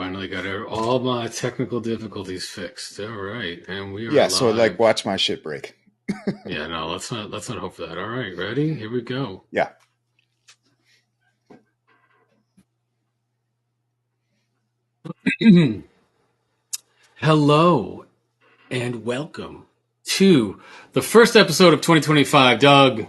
finally got all my technical difficulties fixed. All right, and we are Yeah, so live. watch my shit break. Yeah, no, let's not hope for that. All right, ready? Here we go. Yeah. Hello and welcome to the first episode of 2025. Doug,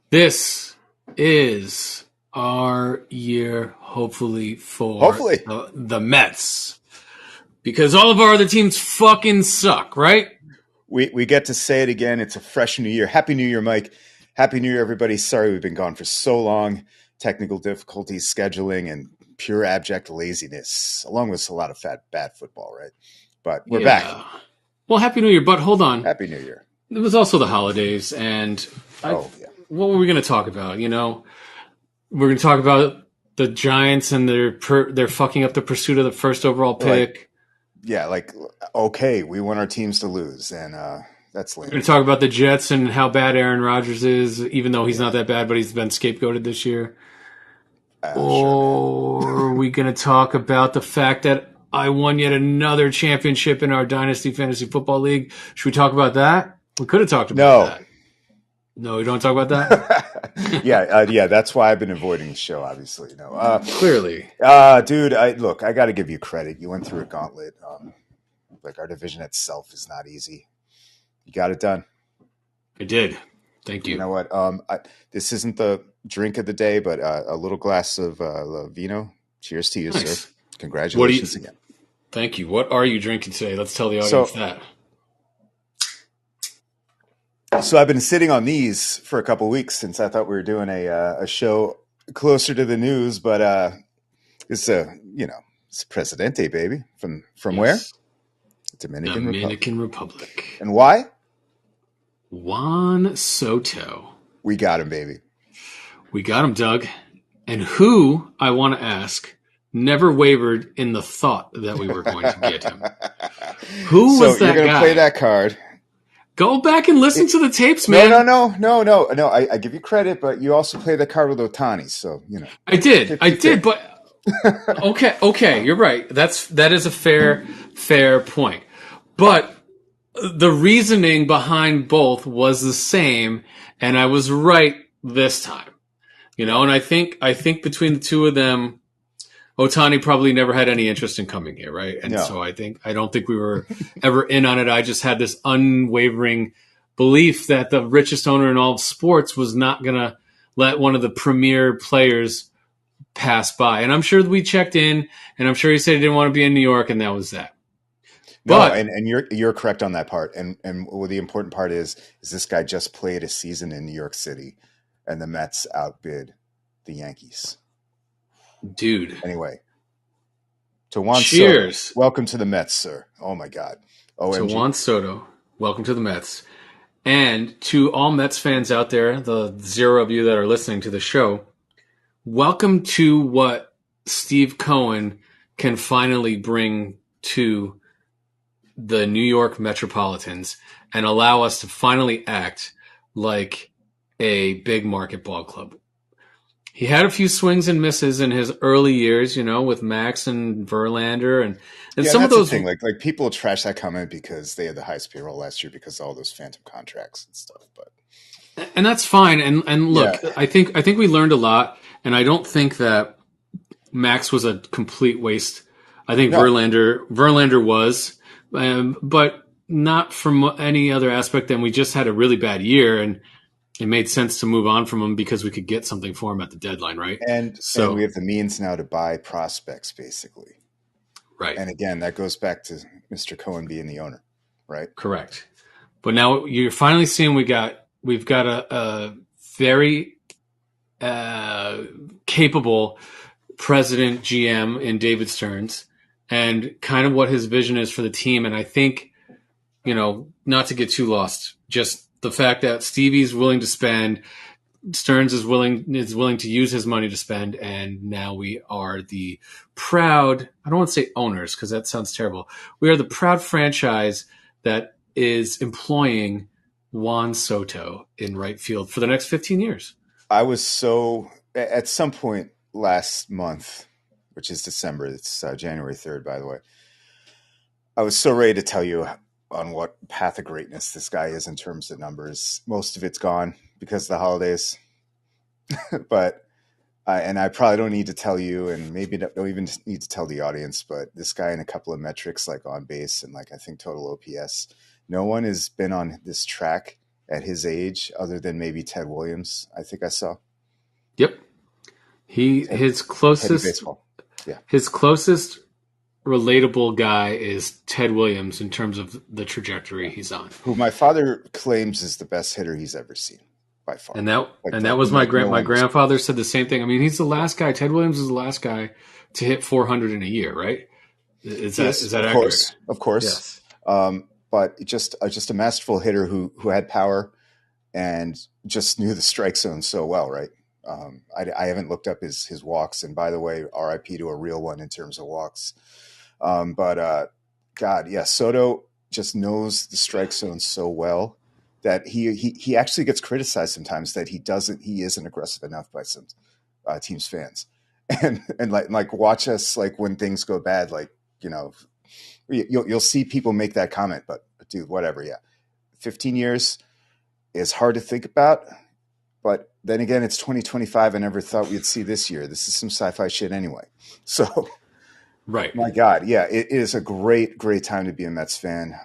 this is our year, hopefully, for Hopefully. the Mets. Because all of our other teams fucking suck, right? We get to say it again. It's a fresh new year. Happy New Year, Mike. Happy New Year, everybody. Sorry we've been gone for so long. Technical difficulties, scheduling, and pure abject laziness, along with a lot of bad football, right? But we're back. Well, Happy New Year, but hold on. Happy New Year. It was also the holidays, and what were we going to talk about? You know, we're going to talk about the Giants and they're fucking up the pursuit of the first overall pick. Okay, we want our teams to lose, and that's lame. We're going to talk about the Jets and how bad Aaron Rodgers is, even though he's not that bad, but he's been scapegoated this year. Are we going to talk about the fact that I won yet another championship in our Dynasty Fantasy Football League? Should we talk about that? We could have talked about that. No, we don't talk about that? Yeah, that's why I've been avoiding the show, obviously. Clearly. Dude, I got to give you credit. You went through a gauntlet. Our division itself is not easy. You got it done. I did. Thank you. You know what? This isn't the drink of the day, but a little glass of vino. Cheers to you, sir. Congratulations again. Thank you. What are you drinking today? Let's tell the audience that. So I've been sitting on these for a couple of weeks since I thought we were doing a show closer to the news, but it's it's Presidente, baby. From where? Dominican Republic. And why? Juan Soto. We got him, baby. We got him, Doug. And who, I want to ask, never wavered in the thought that we were going to get him? Who was that guy? You're going to play that card. Go back and listen to the tapes, man. No. I give you credit, but you also play the card with Ohtani, so, I did, but okay, you're right. That is a fair point. But the reasoning behind both was the same, and I was right this time. And I think between the two of them, Ohtani probably never had any interest in coming here, right? And so I don't think we were ever in on it. I just had this unwavering belief that the richest owner in all of sports was not going to let one of the premier players pass by. And I'm sure we checked in, and I'm sure he said he didn't want to be in New York, and that was that. And you're correct on that part. And the important part is this guy just played a season in New York City, and the Mets outbid the Yankees. Dude. Anyway, to Juan Cheers. Soto, welcome to the Mets, sir. Oh my God. OMG. To Juan Soto, welcome to the Mets. And to all Mets fans out there, the zero of you that are listening to the show, welcome to what Steve Cohen can finally bring to the New York Metropolitans and allow us to finally act like a big market ball club. He had a few swings and misses in his early years, with Max and Verlander and some of those. The thing. Like people trash that comment because they had the highest payroll last year because of all those phantom contracts and stuff. And that's fine. And look, I think we learned a lot, and I don't think that Max was a complete waste. I think Verlander was, but not from any other aspect than we just had a really bad year, and it made sense to move on from him because we could get something for him at the deadline, right? And we have the means now to buy prospects, basically. Right. And again, that goes back to Mr. Cohen being the owner, right? Correct. But now you're finally seeing we've got a very capable president GM in David Stearns, and kind of what his vision is for the team. And I think, not to get too lost, just the fact that Stevie's willing to spend, Stearns is willing to use his money to spend, and now we are the proud, I don't want to say owners because that sounds terrible. We are the proud franchise that is employing Juan Soto in right field for the next 15 years. I was at some point last month, which is December. It's January 3rd, by the way. I was so ready to tell you on what path of greatness this guy is in terms of numbers. Most of it's gone because of the holidays, but and I probably don't need to tell you, and maybe don't even need to tell the audience, but this guy in a couple of metrics like on base and like I think total OPS, no one has been on this track at his age other than maybe Ted Williams. I think I saw. Yep. His closest relatable guy is Ted Williams in terms of the trajectory he's on. Who my father claims is the best hitter he's ever seen by far. And that was my grandfather said the same thing. I mean, he's the last guy. Ted Williams is the last guy to hit 400 in a year, right? Is that accurate? Of course. Yes. But just a masterful hitter who had power and just knew the strike zone so well, right? I haven't looked up his walks, and by the way, RIP to a real one in terms of walks. God, yeah, Soto just knows the strike zone so well that he actually gets criticized sometimes that he isn't aggressive enough by some teams' fans, and like watch us like when things go bad, like you'll see people make that comment, but dude, whatever, yeah, 15 years is hard to think about. But then again, it's 2025. I never thought we'd see this year. This is some sci-fi shit anyway. So, right. My God, yeah, it is a great, great time to be a Mets fan.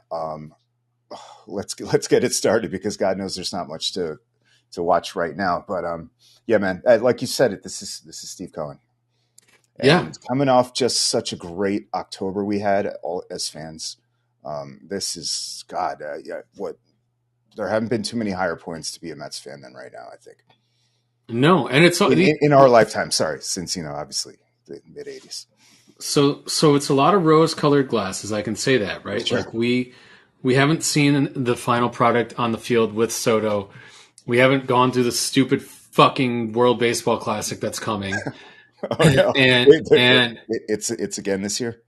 Let's get it started because God knows there's not much to watch right now. But yeah, man, like you said it. This is Steve Cohen. And coming off just such a great October we had all as fans. This is God. What. There haven't been too many higher points to be a Mets fan than right now, I think. No, and it's in our lifetime. Sorry, since obviously the mid '80s. So it's a lot of rose-colored glasses. I can say that, right? Sure. Like we haven't seen the final product on the field with Soto. We haven't gone through the stupid fucking World Baseball Classic that's coming. Oh, no. and it's again this year.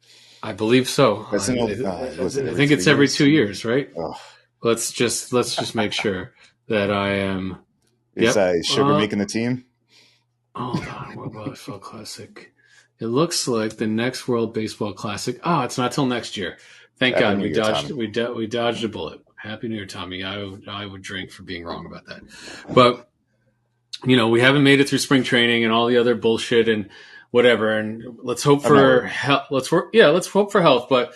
I believe so. I think it's every 2 years, right? Oh. Let's just make sure that I am. Is Sugar making the team? Hold on, World Baseball Classic. It looks like the next World Baseball Classic. Oh, it's not till next year. Thank God we dodged a bullet. Happy New Year, Tommy. I would drink for being wrong about that. But we haven't made it through spring training and all the other bullshit and whatever. And let's hope for health. Let's hope for health. But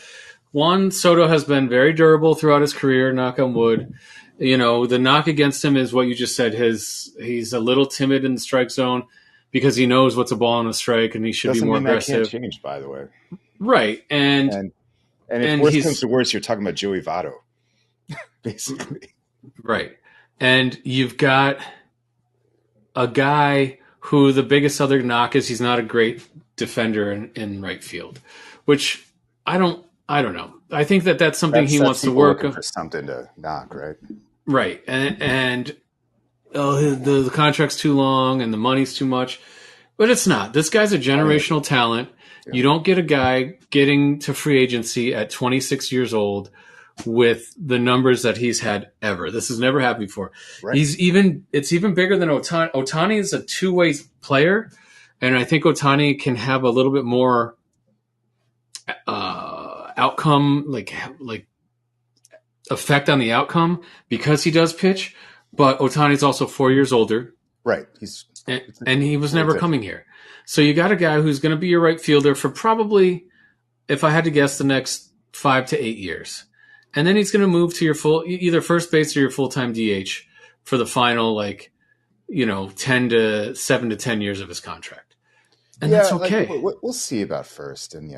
Juan Soto has been very durable throughout his career, knock on wood. The knock against him is what you just said. He's a little timid in the strike zone because he knows what's a ball and a strike, and he should be more aggressive. That can't change, by the way. Right, and if worse comes to worse, you're talking about Joey Votto, basically. Right, and you've got a guy who the biggest other knock is he's not a great defender in right field, which I don't know. I think that's something he wants to work on. For something to knock, right? Right. And the contract's too long and the money's too much. But it's not. This guy's a generational talent. Yeah. You don't get a guy getting to free agency at 26 years old with the numbers that he's had ever. This has never happened before. Right. It's even bigger than Ohtani. Ohtani is a two-way player, and I think Ohtani can have a little bit more outcome, like effect on the outcome because he does pitch, but Ohtani's also 4 years older. Right. And he was never coming here. So you got a guy who's going to be your right fielder for probably, if I had to guess, the next 5 to 8 years. And then he's going to move to your either first base or your full-time DH for the final, 7 to 10 years of his contract. And that's okay. We'll see about first, and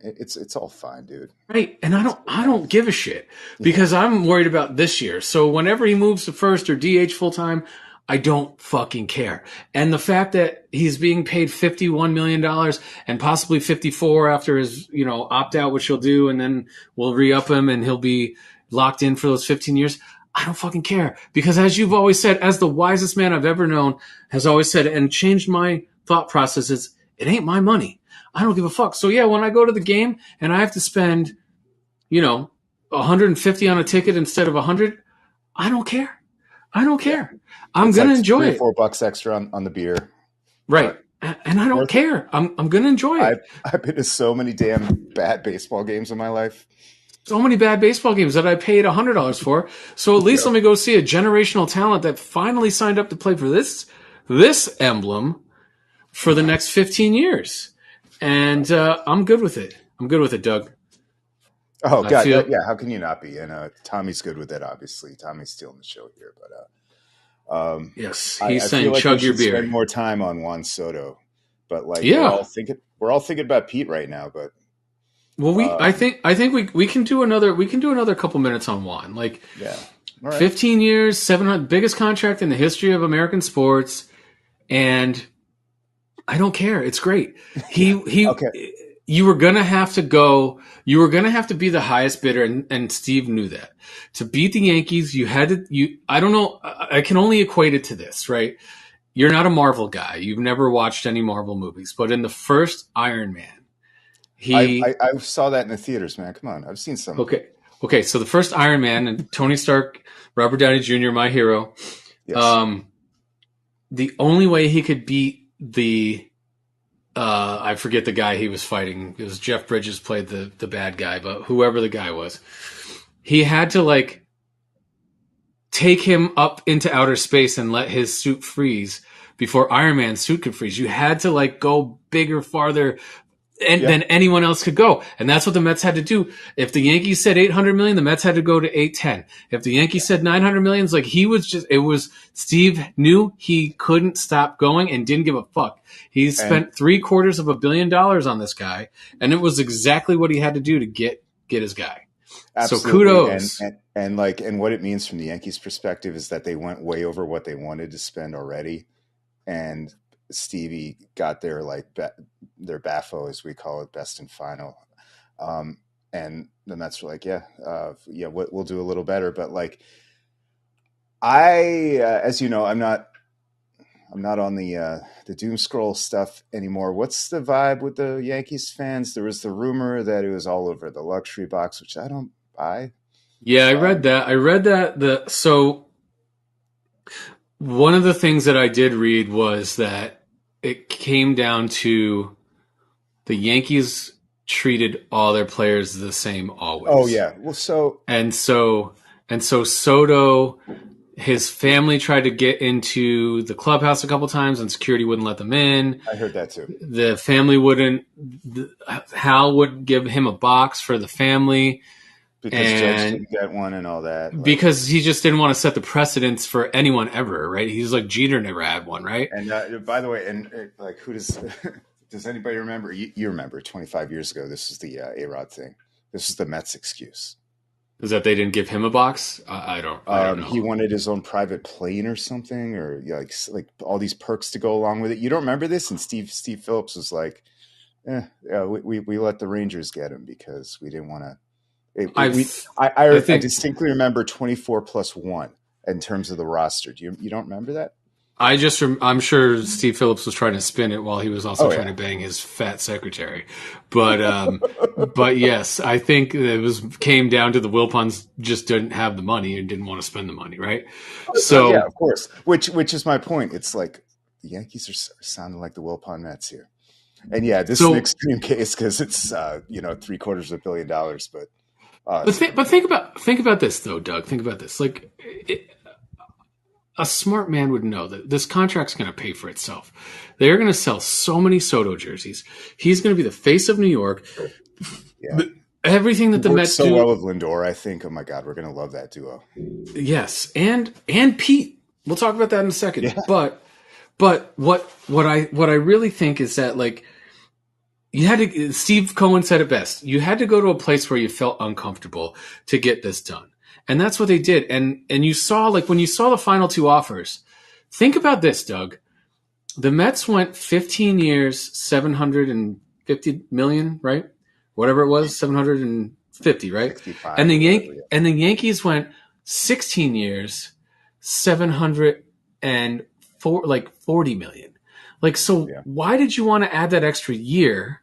it's all fine, dude. Right, and I don't give a shit because I'm worried about this year. So whenever he moves to first or DH full time, I don't fucking care. And the fact that he's being paid $51 million and possibly 54 after his opt out, which he'll do, and then we'll re-up him and he'll be locked in for those 15 years. I don't fucking care because, as you've always said, as the wisest man I've ever known has always said, and changed my thought process is, it ain't my money. I don't give a fuck. So yeah, when I go to the game and I have to spend, $150 on a ticket instead of $100, I don't care. I'm going to enjoy it. $4 extra on the beer. Right. and I don't care. I'm going to enjoy it. I've been to so many damn bad baseball games in my life. So many bad baseball games that I paid $100 for. So at least let me go see a generational talent that finally signed up to play for this emblem for the next 15 years. And I'm good with it. I'm good with it, Doug. Oh, God. Yeah. How can you not be? And Tommy's good with it, obviously. Tommy's stealing the show here. But yes, he's I saying feel like chug we your should beer. Spend more time on Juan Soto. But like, Yeah. we're all thinking about Pete right now. But well, I think we can do another couple minutes on Juan. Like, yeah. All right. 15 years, 700, biggest contract in the history of American sports. And I don't care. It's great. Okay. You were going to have to go, you were going to have to be the highest bidder. And Steve knew that to beat the Yankees, you had to, I don't know. I can only equate it to this, right? You're not a Marvel guy. You've never watched any Marvel movies, but in the first Iron Man, I saw that in the theaters, man. Come on. I've seen some. Okay. So the first Iron Man and Tony Stark, Robert Downey Jr., my hero. Yes. The only way he could beat the, I forget the guy he was fighting. It was Jeff Bridges played the bad guy, but whoever the guy was, he had to like take him up into outer space and let his suit freeze before Iron Man's suit could freeze. You had to like go bigger, farther than anyone else could go. And that's what the Mets had to do. If the Yankees said 800 million, the Mets had to go to 810. If the Yankees said 900 million, like Steve knew he couldn't stop going and didn't give a fuck. He spent $750 million on this guy, and it was exactly what he had to do to get his guy. Absolutely. So kudos. And what it means from the Yankees perspective is that they went way over what they wanted to spend already. And Stevie got their their BAFO, as we call it, best and final, and the Mets were like, we'll do a little better. But like, as you know, I'm not on the doom scroll stuff anymore. What's the vibe with the Yankees fans? There was the rumor that it was all over the luxury box, which I don't buy. Yeah, I read that. So one of the things that I did read was that it came down to the Yankees treated all their players the same always. Oh yeah. Well, so Soto, his family tried to get into the clubhouse a couple times and security wouldn't let them in. I heard that too. The family wouldn't. Hal would give him a box for the family. Because Judge didn't get one and all that. Because he just didn't want to set the precedence for anyone ever, right? He's like Jeter never had one, right? And by the way, who does anybody remember? You remember 25 years ago, this is the A-Rod thing. This is the Mets excuse. Is that they didn't give him a box? I don't know. He wanted his own private plane or something, or like all these perks to go along with it. You don't remember this? And Steve Phillips was like, we let the Rangers get him because we didn't want to. I distinctly remember 24+1 in terms of the roster. You don't remember that? I'm sure Steve Phillips was trying to spin it while he was also trying to bang his fat secretary. But but yes, I think it came down to the Wilpons just didn't have the money and didn't want to spend the money, right? So yeah, of course. Which is my point. It's like the Yankees are sounding like the Wilpon Mets here. And yeah, this is an extreme case because it's $750 million, but. But think about this though, Doug. Think about this. Like, a smart man would know that this contract's going to pay for itself. They're going to sell so many Soto jerseys. He's going to be the face of New York. Yeah. Everything that the Mets so do well with Lindor, I think. Oh my God, we're going to love that duo. Yes, and Pete. We'll talk about that in a second. Yeah. But what I really think is that like. You had to. Steve Cohen said it best. You had to go to a place where you felt uncomfortable to get this done, and that's what they did. And you saw when you saw the final two offers. Think about this, Doug. The Mets went 15 years, $750 million, right? Whatever it was, 750, right? And the Yankees went 16 years, $740 million. Why did you want to add that extra year?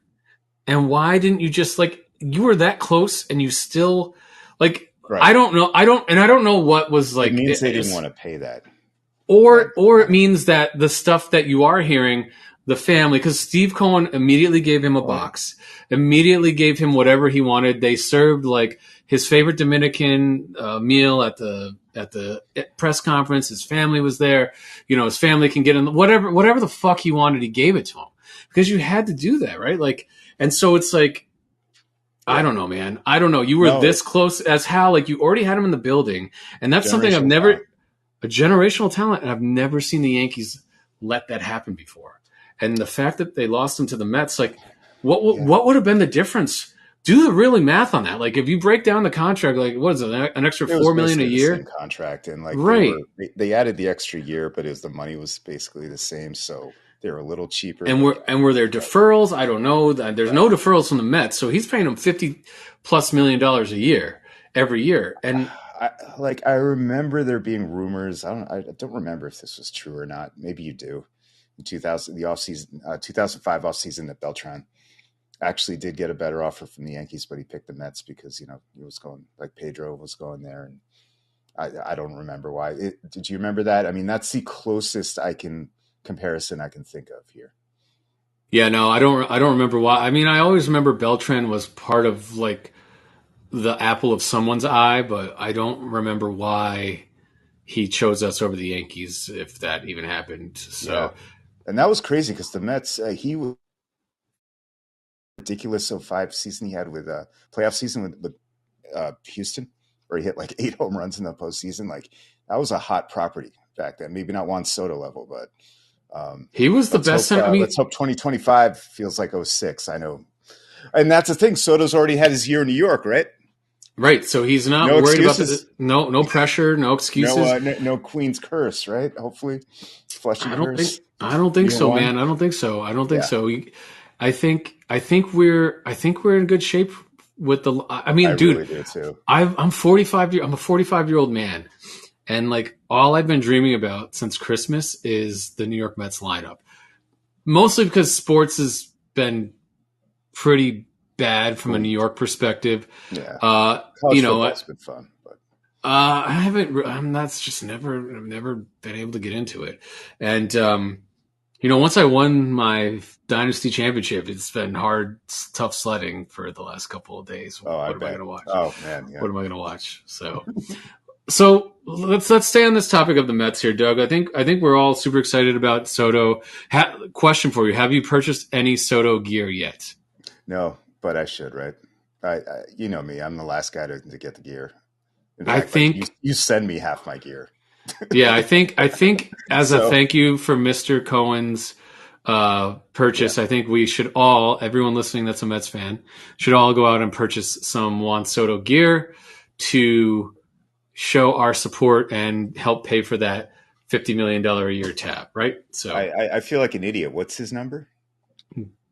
And why didn't you just you were that close and you still right. I don't know. I don't know what was like. It means they didn't want to pay that. Or it means that the stuff that you are hearing, the family, because Steve Cohen immediately gave him a Oh, yeah. box, immediately gave him whatever he wanted. They served like his favorite Dominican meal at the press conference. His family was there. You know, his family can get in whatever the fuck he wanted. He gave it to him because you had to do that, right? Like, and so it's like, I Yeah. don't know, man. I don't know. You were No, this close as Hal. Like, you already had him in the building, and that's something I've generational never talent. a generational talent, and I've never seen the Yankees let that happen before. And the fact that they lost him to the Mets, like, Yeah. what would have been the difference? Do the really math on that. Like, if you break down the contract, like, what is it, an extra It was $4 million a basically the same year? contract, and like Right. they added the extra year, but the money was basically the same, so they were a little cheaper. And But were there deferrals? I don't know. There's right. no deferrals from the Mets, so he's paying them $50+ million a year every year. And I remember there being rumors. I don't remember if this was true or not. Maybe you do. In 2000, the offseason, 2005 offseason, that Beltran actually did get a better offer from the Yankees, but he picked the Mets because he was going, like, Pedro was going there, and I don't remember why. Did you remember that? I mean, that's the closest comparison I can think of here. yeah, no, I don't remember why. I mean, I always remember Beltran was part of like the apple of someone's eye, but I don't remember why he chose us over the Yankees, if that even happened. Yeah, So and that was crazy because the Mets, he was ridiculous 05 season he had with playoff season with Houston, where he hit like 8 home runs in the postseason. Like, that was a hot property back then. Maybe not Juan Soto level, but he was the best center. I let's mean, hope 2025 feels like '06. I know, and that's the thing. Soto's already had his year in New York, right? right. So he's not No worried about excuses. no pressure, no excuses. No Queen's curse, right? Hopefully, Flushing curse. I don't think Year so, one. man. I don't think so. I don't think Yeah, so. I think we're in good shape with the. I I mean, really dude, do too. I'm 45. I'm a 45-year-old man, and like all I've been dreaming about since Christmas is the New York Mets lineup. Mostly because sports has been pretty bad from a New Pooped. York perspective. Yeah, You college know, football's been fun, but I haven't. I'm that's just never. I've never been able to get into it. And you know, once I won my dynasty championship, it's been hard, tough sledding for the last couple of days. oh, I What am I going bet. to watch? Oh man, yeah. What am I going to watch? So let's stay on this topic of the Mets here, Doug. I think we're all super excited about Soto. Question for you: have you purchased any Soto gear yet? No, but I should, right? You know me. I'm the last guy to get the gear. In I fact, like, think, you send me half my gear. yeah, I think as a So thank you for Mr. Cohen's yeah, purchase, I think we should all, everyone listening that's a Mets fan, should all go out and purchase some Juan Soto gear to show our support and help pay for that $50 million a year tab, right? So I feel like an idiot. What's his number?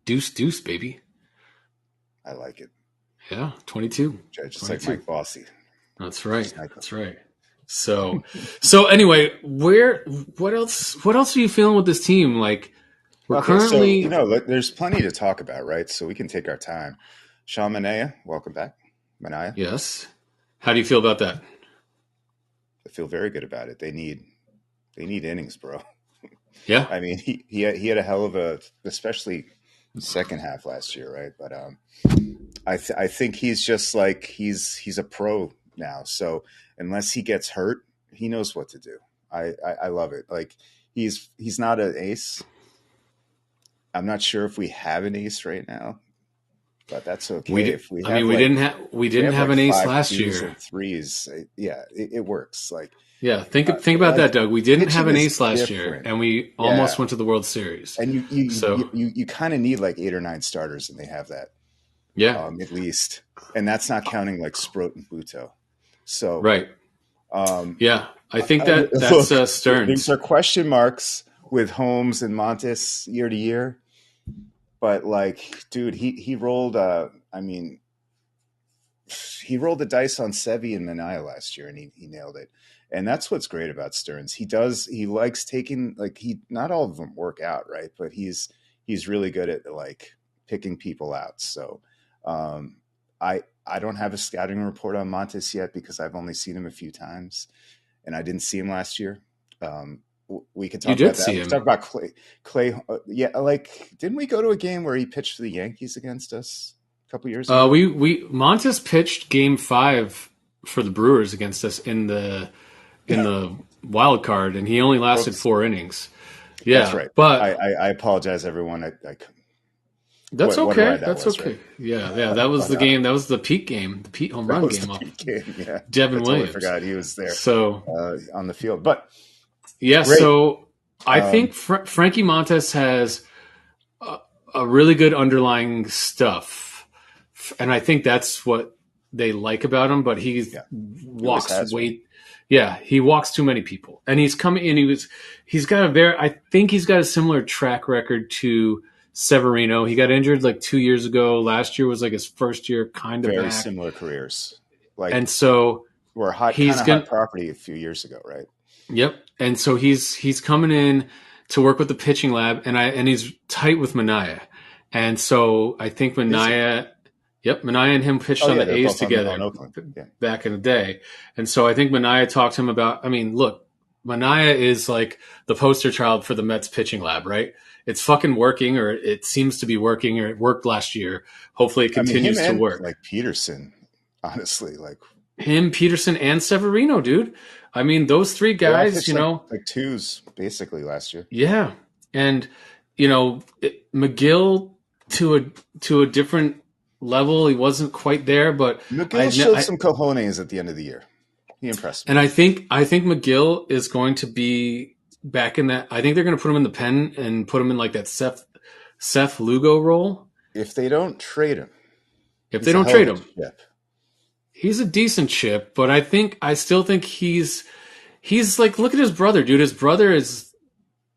deuce, deuce, baby. I like it. Yeah, 22. Just like 22. Mike Bossy. That's right. Sniper. That's right. So, anyway, what else are you feeling with this team? Like, we're Okay, so currently, there's plenty to talk about, right? So we can take our time. Sean Manaea, welcome back, Manaea. yes. How do you feel about that? I feel very good about it. They need innings, bro. Yeah. I mean, he had a hell of a, especially second half last year, right? But I think he's just like he's a pro now. So unless he gets hurt, he knows what to do. I love it. Like, he's not an ace. I'm not sure if we have an ace right now, but that's okay. If we I have mean, like we if we didn't have have like an ace five last twos year. and threes, yeah, it works. Like, Yeah. Think about like that, Doug. We didn't have pitching an is ace last year, different. and we Yeah, almost went to the World Series. and So, you kind of need like 8 or 9 starters, and they have that, yeah. at least, and that's not counting like Sproat and Buto. So Right. um, Yeah. I think that's look, things Stearns. are question marks with Holmes and Montes year to year, but like, dude, he rolled. I mean, he rolled the dice on Sevi and Manaea last year, and he nailed it. And that's what's great about Stearns. He likes taking, like, he not all of them work out, right? But he's really good at like picking people out. So um, I don't have a scouting report on Montes yet because I've only seen him a few times, and I didn't see him last year. Um, we could You talk about did that. see We him. could talk about Clay. Yeah, like didn't we go to a game where he pitched for the Yankees against us a couple years ago? We Montes pitched Game 5 for the Brewers against us in the wild card, and he only lasted Brooks. 4 innings. That's Yeah, right. but I apologize, everyone. that's What a okay. ride that That's was, okay. right? Yeah. That was But the game. That was the Pete game, the Pete home that run was the game off peak game. Yeah, I Devin totally Williams. forgot he was there So on the field. But yeah, great. so I think Frankie Montes has a really good underlying stuff, and I think that's what they like about him. But he walks way. Yeah, he walks too many people, and he's coming in. He's got a very. I think he's got a similar track record to Severino. He got injured like 2 years ago. Last year was like his first year, kind of very back. similar careers. Like, and so we're hot property a few years ago, right? Yep. And so he's coming in to work with the pitching lab, and he's tight with Minaya, and so I think Minaya. Yep, Minaya and him pitched on the A's together back in the day. And so I think Minaya talked to him about, I mean, look, Minaya is like the poster child for the Mets pitching lab, right? It's fucking working, or it seems to be working, or it worked last year. Hopefully it continues to work. Like Peterson, honestly, like him, Peterson, and Severino, dude. I mean, those three guys, like twos basically last year. Yeah. And, McGill to a different level, he wasn't quite there, but McGill showed some cojones at the end of the year. He impressed me. And I think McGill is going to be back in that. I think they're going to put him in the pen and put him in like that Seth Lugo role. If they don't trade him, he's a decent chip. But I still think he's like, look at his brother, dude. His brother is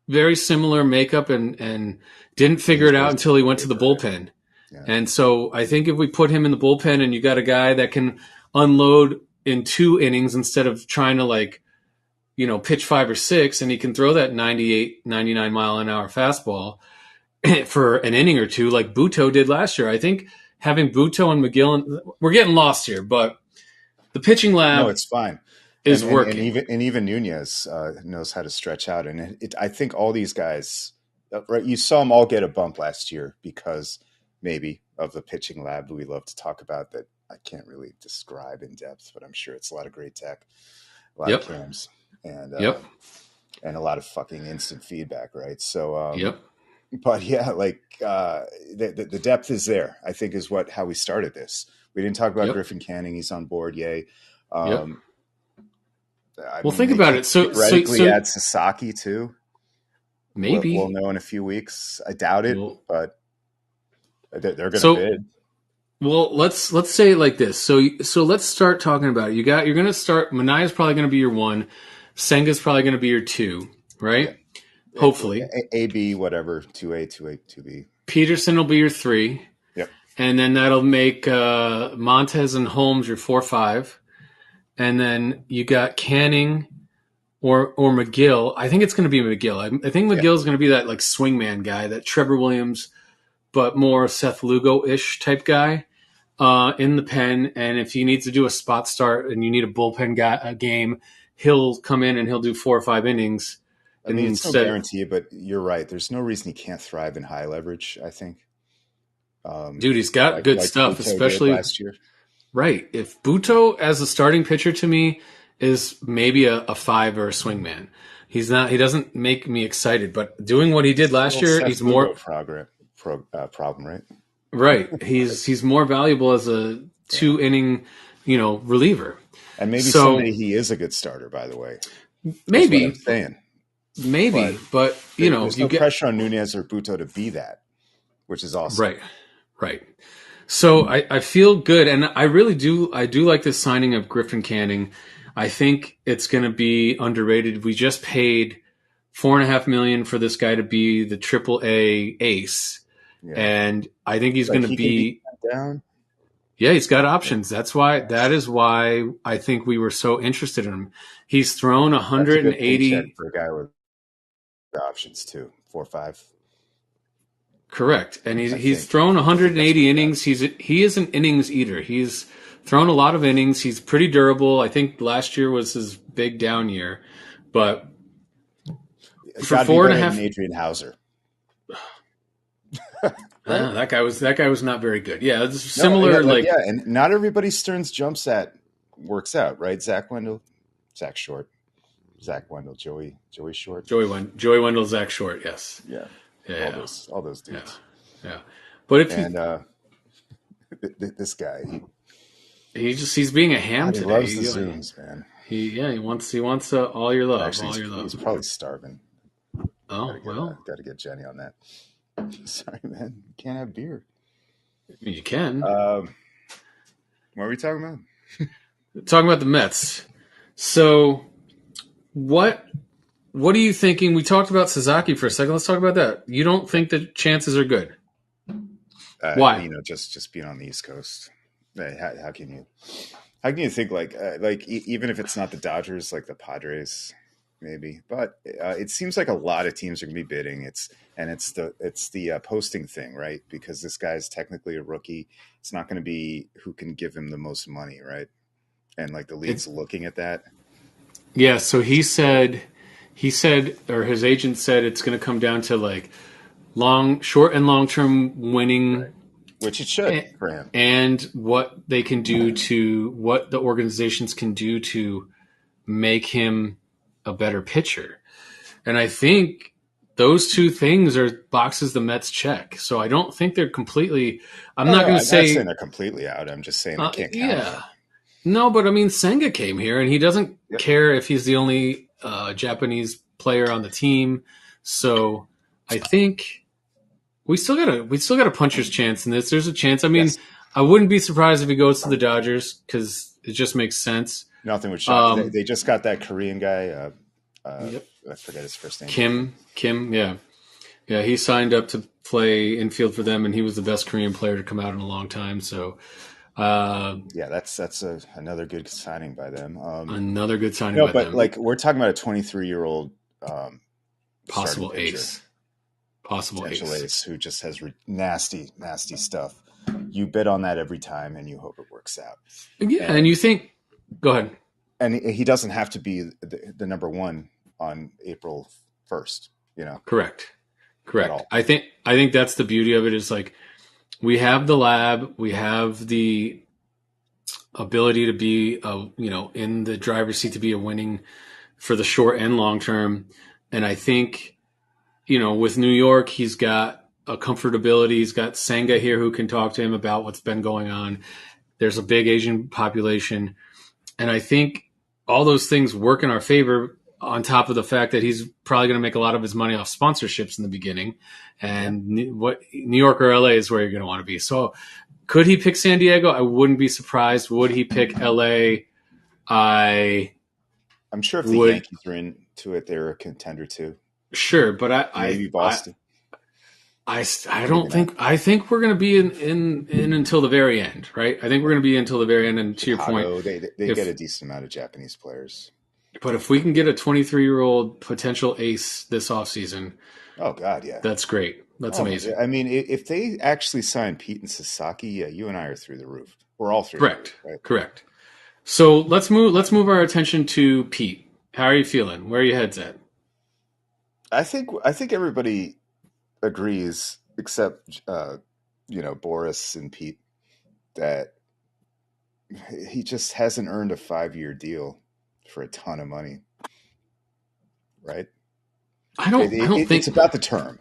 very similar makeup and didn't figure it out until he went to the bullpen. Yeah. And so I think if we put him in the bullpen and you got a guy that can unload in 2 innings instead of trying to pitch 5 or 6, and he can throw that 98, 99 mile an hour fastball for an inning or 2 like Buto did last year. I think having Buto and McGill, we're getting lost here, but the pitching lab it's fine. Is working. And even Nunez knows how to stretch out. And I think all these guys, right? You saw them all get a bump last year because maybe of the pitching lab we love to talk about that I can't really describe in depth, but I'm sure it's a lot of great tech, a lot of cams, and a lot of fucking instant feedback, right? So, but yeah, like the depth is there, I think, is how we started this. We didn't talk about Griffin Canning. He's on board. Yay. Think about it. So add Sasaki too. Maybe we'll know in a few weeks. I doubt it, but they're going to bid. Well, let's say it like this. So let's start talking about it. You're going to start. Manaya's probably going to be your 1. Senga's probably going to be your 2, right? Yeah. Hopefully. AB, whatever, 2A, 2B. Peterson will be your 3. Yep. And then that'll make Montes and Holmes your 4, 5. And then you got Canning or McGill. I think it's going to be McGill. I think McGill's going to be that like swingman guy, that Trevor Williams, but more Seth Lugo-ish type guy in the pen. And if he needs to do a spot start and you need a bullpen game, he'll come in and he'll do 4 or 5 innings. I mean, it's no guarantee, but you're right. There's no reason he can't thrive in high leverage, I think. Dude, he's got good stuff, especially last year. Right. If Buto as a starting pitcher to me is maybe a 5 or a swingman, he doesn't make me excited, but doing what he did last year, he's more problem, right? Right. He's more valuable as a 2 inning, reliever. And maybe someday he is a good starter, by the way. Maybe. That's what I'm saying. Maybe, but there's no pressure on Nunez or Buto to be that, which is awesome. Right. So I feel good, and I really do. I do like this signing of Griffin Canning. I think it's going to be underrated. We just paid $4.5 million for this guy to be the AAA ace, and I think he's going to be down. Yeah, he's got options. That is why I think we were so interested in him. He's thrown 180 for a guy with options too, 4 or 5. Correct, and he's thrown 180 innings. He is an innings eater. He's thrown a lot of innings. He's pretty durable. I think last year was his big down year, but For Got to be four and a better half. than Adrian Hauser. That guy was not very good. Yeah, it's No, similar. and not everybody Stearns jumps at works out, right? Zach Wendell, Zach Short, Zach Wendell, Joey Short, Joey Wendell, Zach Short. Yes. yeah, Yeah. all those dudes. Yeah. But if this guy, he's being a ham he today. loves the Zooms, man. He wants all your love. Actually, all your love. He's probably starving. Oh, got to get Jenny on that. Sorry, man. You can't have beer. You can. What are we talking about? Talking about the Mets. So, what are you thinking? We talked about Sasaki for a second. Let's talk about that. You don't think the chances are good? Why? Just being on the East Coast. How can you think even if it's not the Dodgers, like the Padres, maybe? But it seems like a lot of teams are going to be bidding. It's the posting thing, right? Because this guy's technically a rookie. It's not going to be who can give him the most money, right? And like the league's looking at that. Yeah. So he said, or his agent said, it's going to come down to like short and long term winning. Right. Which it should for him. And what they can do what the organizations can do to make him a better pitcher. And I think those two things are boxes the Mets check. So I don't think they're completely – I'm not going to say – I'm not saying they're completely out. I'm just saying they can't count on it. No, but I mean, Senga came here, and he doesn't care if he's the only Japanese player on the team. So I think we still got a puncher's chance in this. There's a chance. I mean, I wouldn't be surprised if he goes to the Dodgers because it just makes sense. Nothing would shock. They just got that Korean guy. I forget his first name. Kim. Yeah. He signed up to play infield for them, and he was the best Korean player to come out in a long time. So. That's another good signing by them. Another good signing by them. But like we're talking about a 23-year-old possible ace who just has nasty stuff. You bet on that every time, and you hope it works out. Yeah, and you think, go ahead. And he doesn't have to be the number one on April 1st. Correct. I think that's the beauty of it. Is like. We have the lab. We have the ability to be, in the driver's seat to be a winning for the short and long term. And I think, with New York, he's got a comfortability. He's got Senga here who can talk to him about what's been going on. There's a big Asian population. And I think all those things work in our favor on top of the fact that he's probably going to make a lot of his money off sponsorships in the beginning. And New York or LA is where you're going to want to be. So could he pick San Diego? I wouldn't be surprised. Would he pick LA? I'm sure if the Yankees are into it, they're a contender too. Sure, but maybe Boston. I think we're going to be in until the very end, right? I think we're going to be until the very end. And to Chicago, your point, they get a decent amount of Japanese players. But if we can get a 23-year-old potential ace this offseason, oh God, yeah, that's great. That's amazing. I mean, if they actually sign Pete and Sasaki, you and I are through the roof. We're all through. Correct. The roof, right? Correct. So let's move our attention to Pete. How are you feeling? Where are your heads at? I think everybody agrees, except Boris and Pete, that he just hasn't earned a 5-year deal for a ton of money, right? I don't think it's about the term.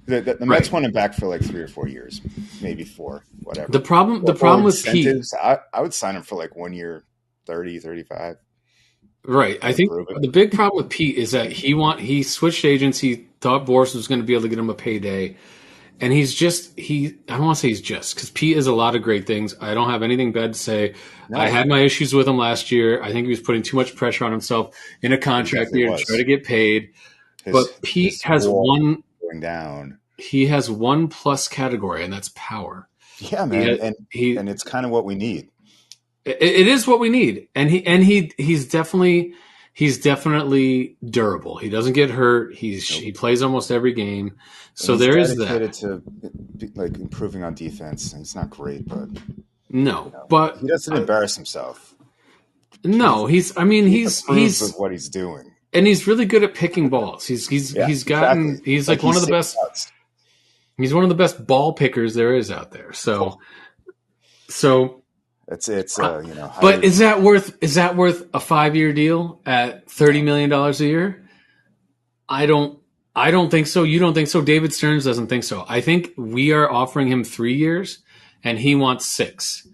The Mets want him back for like 3 or 4 years, maybe 4, whatever. The problem with Pete, I would sign him for like 1 year, 30, 35. Right. I think the big problem with Pete is that he switched agents. He thought Boris was going to be able to get him a payday. And I don't want to say he's just, because Pete is a lot of great things. I don't have anything bad to say. No. I had my issues with him last year. I think he was putting too much pressure on himself in a contract year to try to get paid. But Pete has one going down. He has one plus category, and that's power. Yeah, man. And it's kind of what we need. It is what we need. And he's definitely durable. He doesn't get hurt. He plays almost every game. So there is that. He's dedicated to like improving on defense. He's not great, but but he doesn't embarrass himself. No, he's with what he's doing. and he's really good at picking balls. Yeah, He's exactly. gotten he's Like like one of he's the saving best. outs. He's one of the best ball pickers there is out there. So It's uh, but highly. is that worth a 5-year deal at $30 million a year? I don't I don't think so. You don't think so. David Stearns doesn't think so. I think we are offering him 3 years, and he wants 6.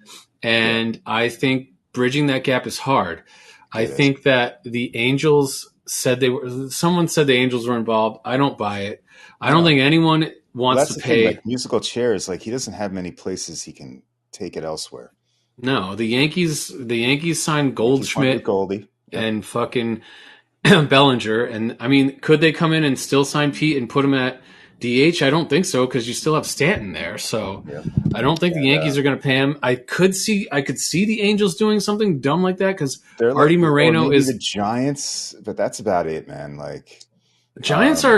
Yeah, And I think bridging that gap is hard. I it is. think that the Angels said they were. Someone said the Angels were involved. I don't buy it. I don't No. think anyone Well, wants that's to the thing. Like pay. musical chairs, like he doesn't have many places he can take it elsewhere. No, the Yankees signed Yankees went with Goldschmidt Goldie. Yep. and fucking Bellinger, and I mean, could they come in and still sign Pete and put him at DH? I don't think so because you still have Stanton there. So Yeah. I don't think the And Yankees are going to pay him. I could see the Angels doing something dumb like that because they're like, Artie or Moreno maybe the is. Giants, but that's about it, man. Like, Giants um, are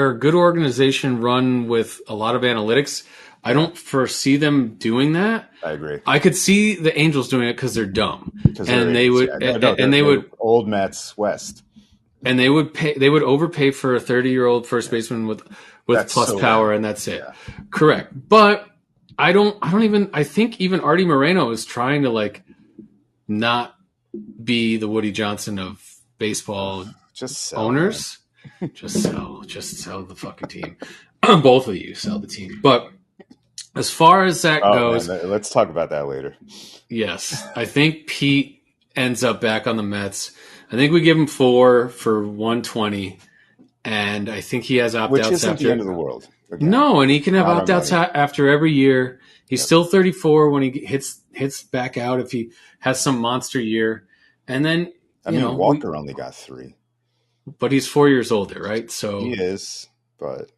a good organization run with a lot of analytics. I yeah, don't foresee them doing that. I agree. I could see the Angels doing it because they're dumb, Because they're and they idiots. would Yeah, no, and they they're would old Mets West. and they would pay. They would overpay for a 30-year-old first baseman with That's plus so power, random. and that's it. Yeah. Correct. But I think even Artie Moreno is trying to like not be the Woody Johnson of baseball Just sell, man. owners. Just sell the fucking team. Both of you sell the team. But as far as that Oh man, goes, let's talk about that later. yes, I think Pete ends up back on the Mets. I think we give him 4 for 120, and I think he has opt Which outs isn't the end after. of the world. Again, No, and he can have not our opt outs money. after every year. He's Yep. still 34 when he hits back out if he has some monster year, and then I mean, Walker only got 3. but he's 4 years older, right? He So is, but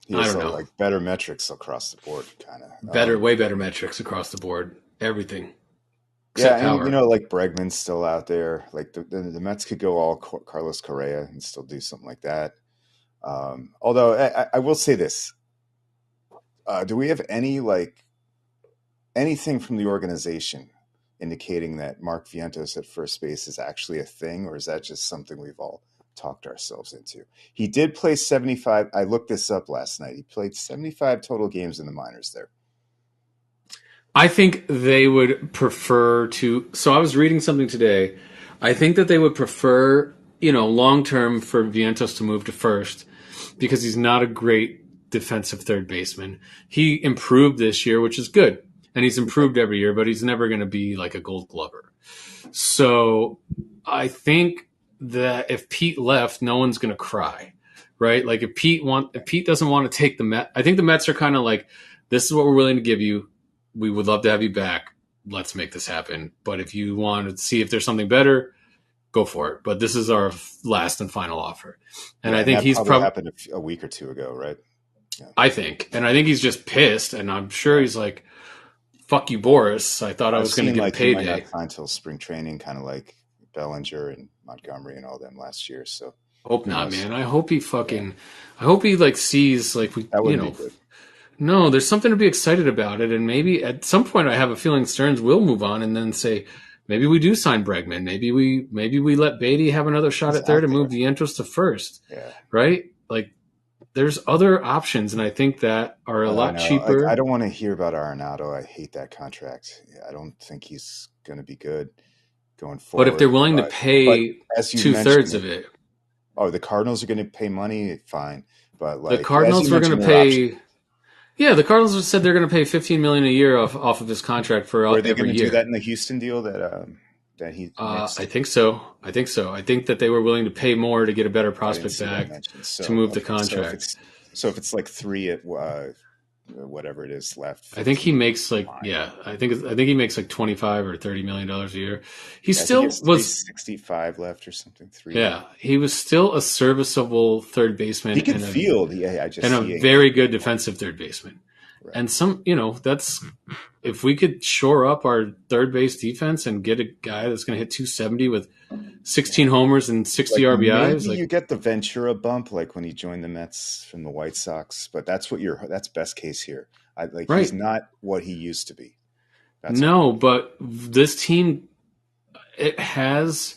he I has don't know. like better metrics across the board, kind of. Way better metrics across the board. Everything Yeah, except and power. like Bregman's still out there. Like the Mets could go all Carlos Correa and still do something like that. Although I will say this: do we have anything from the organization indicating that Mark Vientos at first base is actually a thing, or is that just something we've all talked ourselves into? He did play 75. I looked this up last night. He played 75 total games in the minors there. I think they would prefer to. So I was reading something today. I think that they would prefer, long term for Vientos to move to first because he's not a great defensive third baseman. He improved this year, which is good. And he's improved every year, but he's never going to be like a gold glover. So I think that if Pete left, no one's going to cry, right? Like if Pete doesn't want to take the Met, I think the Mets are kind of like, this is what we're willing to give you. We would love to have you back. Let's make this happen. But if you want to see if there's something better, go for it. But this is our last and final offer. And Yeah, I think that he's probably probably, happened a week or two ago, right? Yeah. and I think he's just pissed. And I'm sure he's like, fuck you, Boris. I thought I I've was going to seen get like he might payday. not sign till spring training, kind of like Bellinger and Montgomery and all them last year. So Hope who not, knows? man. I hope he Yeah, fucking, I hope he like sees like that wouldn't be good. no, there's something to be excited about it. And maybe at some point I have a feeling Stearns will move on and then say, maybe we do sign Bregman. Maybe we let Beatty have another shot He's at third out and move there. Vientos to first, Yeah. right? Like there's other options. And I think that are a I lot know. Like, I cheaper. don't want to hear about Arenado. I hate that contract. I don't think he's going to be good going But if they're forward. willing to But pay as you 2/3 mentioned, of it, the Cardinals are going to pay money. Fine, but the like as you Cardinals were going mentioned, to their option. pay. Yeah, the Cardinals said they're going to pay $15 million a year off of his contract for Were they going every to do that year. in the Houston deal that he mixed? I think so. I think that they were willing to pay more to get a better I didn't prospect see that back mentioned. to So move the okay, contract. so if it's like 3 at whatever it is left, I think he 15. makes like Fine. I think he makes like 25 or $30 million a year. He Yeah, I think still it's was 365 left or something. 3. yeah, he was still a serviceable third baseman He could field. Yeah, I just and a he ain't very good good anymore. defensive third baseman. Right. And that's if we could shore up our third base defense and get a guy that's going to hit 270 with 16 homers and 60 Like RBIs, maybe like you get the Ventura bump, like when he joined the Mets from the White Sox, but that's best case here. He's right. not what he used to be. That's No, but this team it has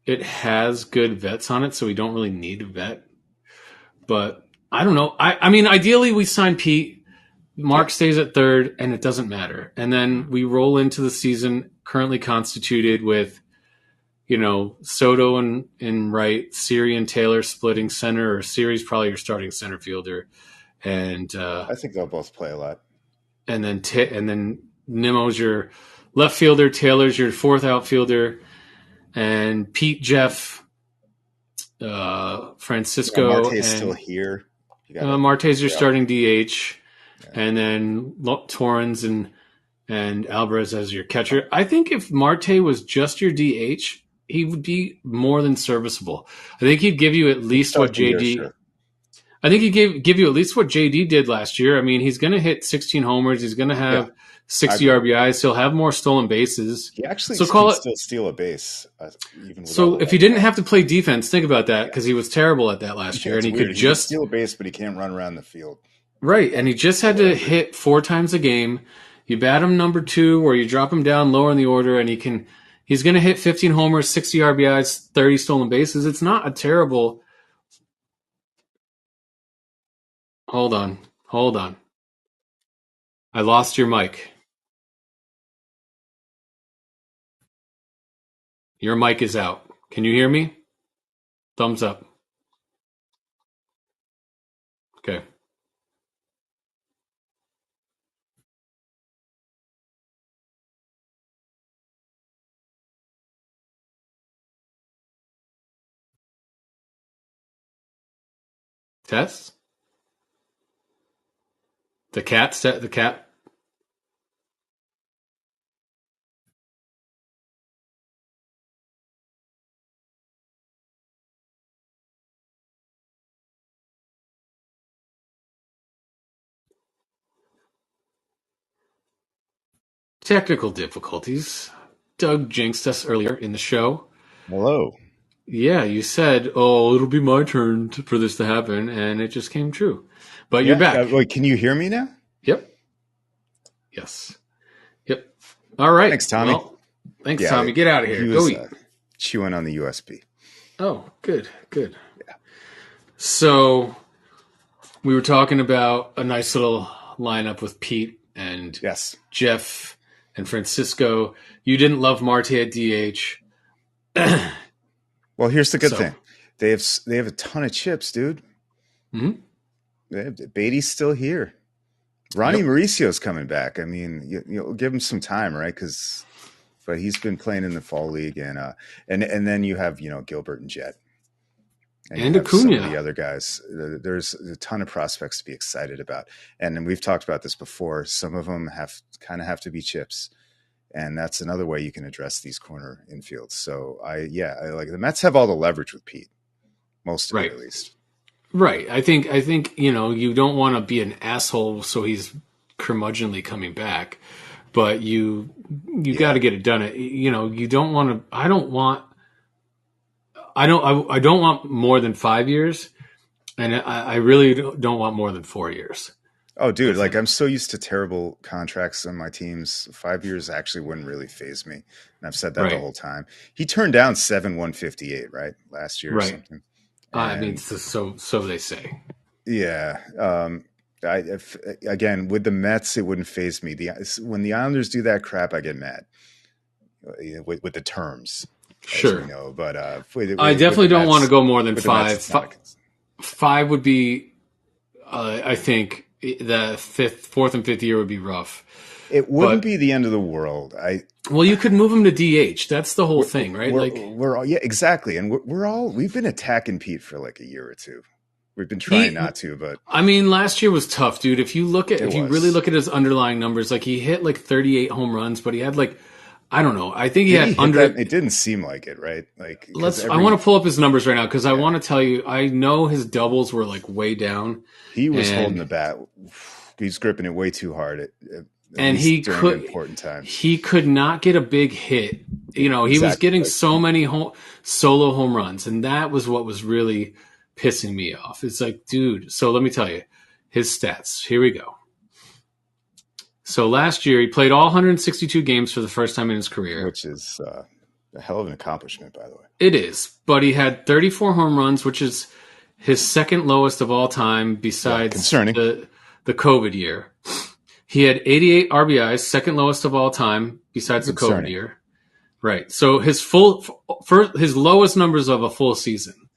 it has good vets on it, so we don't really need a vet. But I don't know. I mean, ideally we sign Pete. Mark stays at third, and it doesn't matter. And then we roll into the season currently constituted with, Soto and right, Siri and Taylor splitting center, or Siri's probably your starting center fielder, and I think they'll both play a lot. And then Nimmo's your left fielder, Taylor's your fourth outfielder, and Pete, Jeff, Francisco, Marte's still here. Marte's your starting DH, and then Torrens and Alvarez as your catcher. I think if Marte was just your DH, he would be more than serviceable. I think he'd give you at least what JD. Sure. I think he'd give you at least what JD did last year. I mean, he's going to hit 16 homers. He's going to have 60 RBIs. He'll have more stolen bases. He actually can still steal a base. Even so if he didn't have to play defense, think about that, because he was terrible at that last year. And he could just steal a base, but he can't run around the field. Right, and he just had to hit 4 times a game. You bat him number 2, or you drop him down lower in the order, and he's going to hit 15 homers, 60 RBIs, 30 stolen bases. It's not a terrible. Hold on. I lost your mic. Your mic is out. Can you hear me? Thumbs up. Okay. Test? The cat. Technical difficulties. Doug jinxed us earlier in the show. Hello. Yeah, you said, it'll be my turn for this to happen, and it just came true. But you're back. Wait, can you hear me now? Yep. Yes. Yep. All right. Thanks, Tommy. Well, thanks, Tommy. Get out of here. Go eat. Chewing on the USB. Oh, good. Yeah. So we were talking about a nice little lineup with Pete and Jeff and Francisco. You didn't love Marte at DH. Well, here's the good thing. They have a ton of chips, dude. Mm-hmm. Beatty's still here. Ronnie Mauricio's coming back. I mean, you'll give him some time, right? But he's been playing in the fall league, and then you have Gilbert and Jet, and Acuna. Some of the other guys. There's a ton of prospects to be excited about, and we've talked about this before. Some of them have to be chips, and that's another way you can address these corner infields. So I like the Mets have all the leverage with Pete, most of it at least. Right. I think you don't want to be an asshole, so he's curmudgeonly coming back, but you got to get it done. You don't want to. I don't want more than 5 years, and I really don't want more than 4 years. Oh, dude! Like I'm so used to terrible contracts on my teams. 5 years actually wouldn't really faze me, and I've said that the whole time. He turned down 7/158 right last year or something. I mean, so they say. Yeah. Again, with the Mets, it wouldn't faze me. When the Islanders do that crap, I get mad with the terms. Sure. As we know, but I definitely don't want to go more than 5. 5 would be, I think, the fourth and fifth year would be rough. It wouldn't be the end of the world. Well, you could move him to DH. That's the whole thing, right? We're all, exactly. And we've been attacking Pete for like a year or two. We've been trying not to, but I mean, last year was tough, dude. If you really look at his underlying numbers, like he hit like 38 home runs, but he had like, I don't know. I think he had under. It didn't seem like it, right? Like I want to pull up his numbers right now because I want to tell you. I know his doubles were like way down. He was holding the bat. He's gripping it way too hard. And he could important time. He could not get a big hit. He was getting so many solo home runs, and that was what was really pissing me off. It's like, dude. So let me tell you his stats. Here we go. So last year he played all 162 games for the first time in his career, which is A hell of an accomplishment, by the way. It is, but he had 34 home runs, which is his second lowest of all time besides concerning. the COVID year. He had 88 RBIs, second lowest of all time besides the COVID year. Right. So his his lowest numbers of a full season.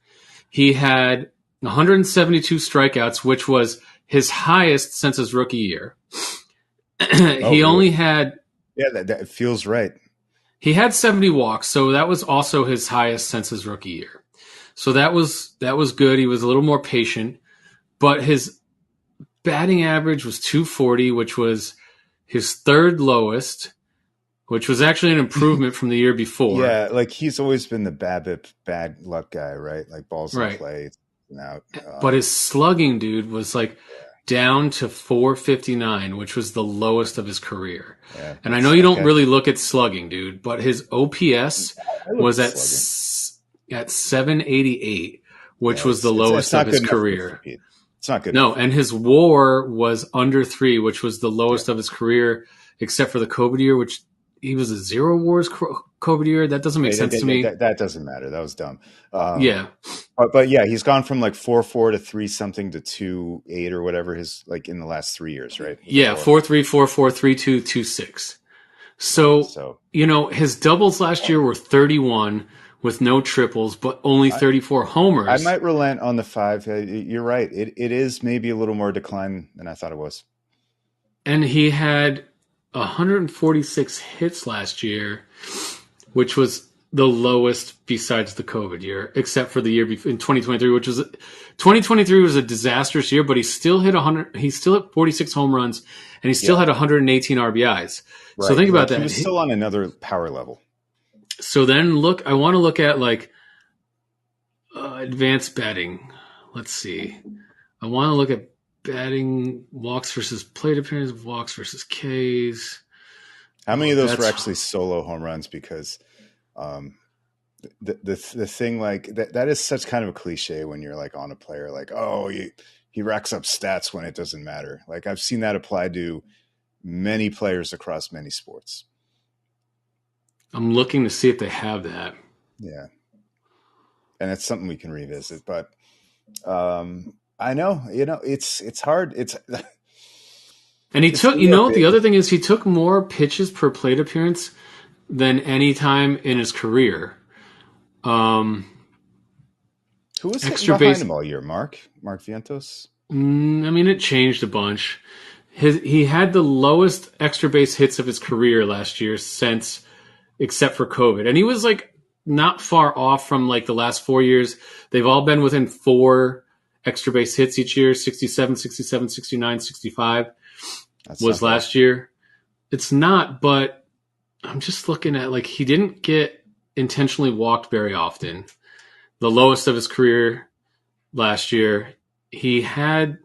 He had 172 strikeouts, which was his highest since his rookie year. He only had... Yeah, that feels right. He had 70 walks, so that was also his highest since his rookie year. So that was good. He was a little more patient, but his batting average was 240, which was his third lowest, which was actually an improvement from the year before. Yeah, like he's always been the BABIP bad luck guy, right? Like balls in play and out. But his slugging, dude, was like down to 459, which was the lowest of his career. Yeah, and I know you don't really look at slugging, dude, but his OPS was at 788, which was the lowest of his career. It's not good. No, and his WAR was under 3, which was the lowest of his career, except for the COVID year, which he was a 0 WARs COVID year. That doesn't make sense to me. That doesn't matter. That was dumb. Yeah. But yeah, he's gone from like 4.4 to 3 something to 2.8 or whatever his like in the last 3 years, right? Yeah, 4.3, 4.4, 3.2, 2.6. So, you know, his doubles last year were 31 with no triples, but only 34 homers. I might relent on the 5. You're right. It is maybe a little more decline than I thought it was. And he had 146 hits last year, which was the lowest besides the COVID year, except for the year before in 2023, which was 2023 was a disastrous year, but he still hit 100. He still hit 46 home runs, and he still had 118 RBIs. Right. So think about that. He was still on another power level. So then I want to look at like advanced batting. Let's see. I want to look at batting walks versus plate appearances, walks versus Ks. How many of those were actually solo home runs? Because the thing like that is such kind of a cliche when you're like on a player, like, oh, he racks up stats when it doesn't matter. Like I've seen that applied to many players across many sports. I'm looking to see if they have that. Yeah. And it's something we can revisit, but I know, it's hard. And he took, the other thing is he took more pitches per plate appearance than any time in his career. Who was extra behind him all year? Mark Vientos? I mean, it changed a bunch. He had the lowest extra base hits of his career last year except for COVID. And he was like not far off from like the last 4 years. They've all been within 4 extra base hits each year, 67, 67, 69, 65 was last year. It's not, but I'm just looking at like he didn't get intentionally walked very often. The lowest of his career last year. He had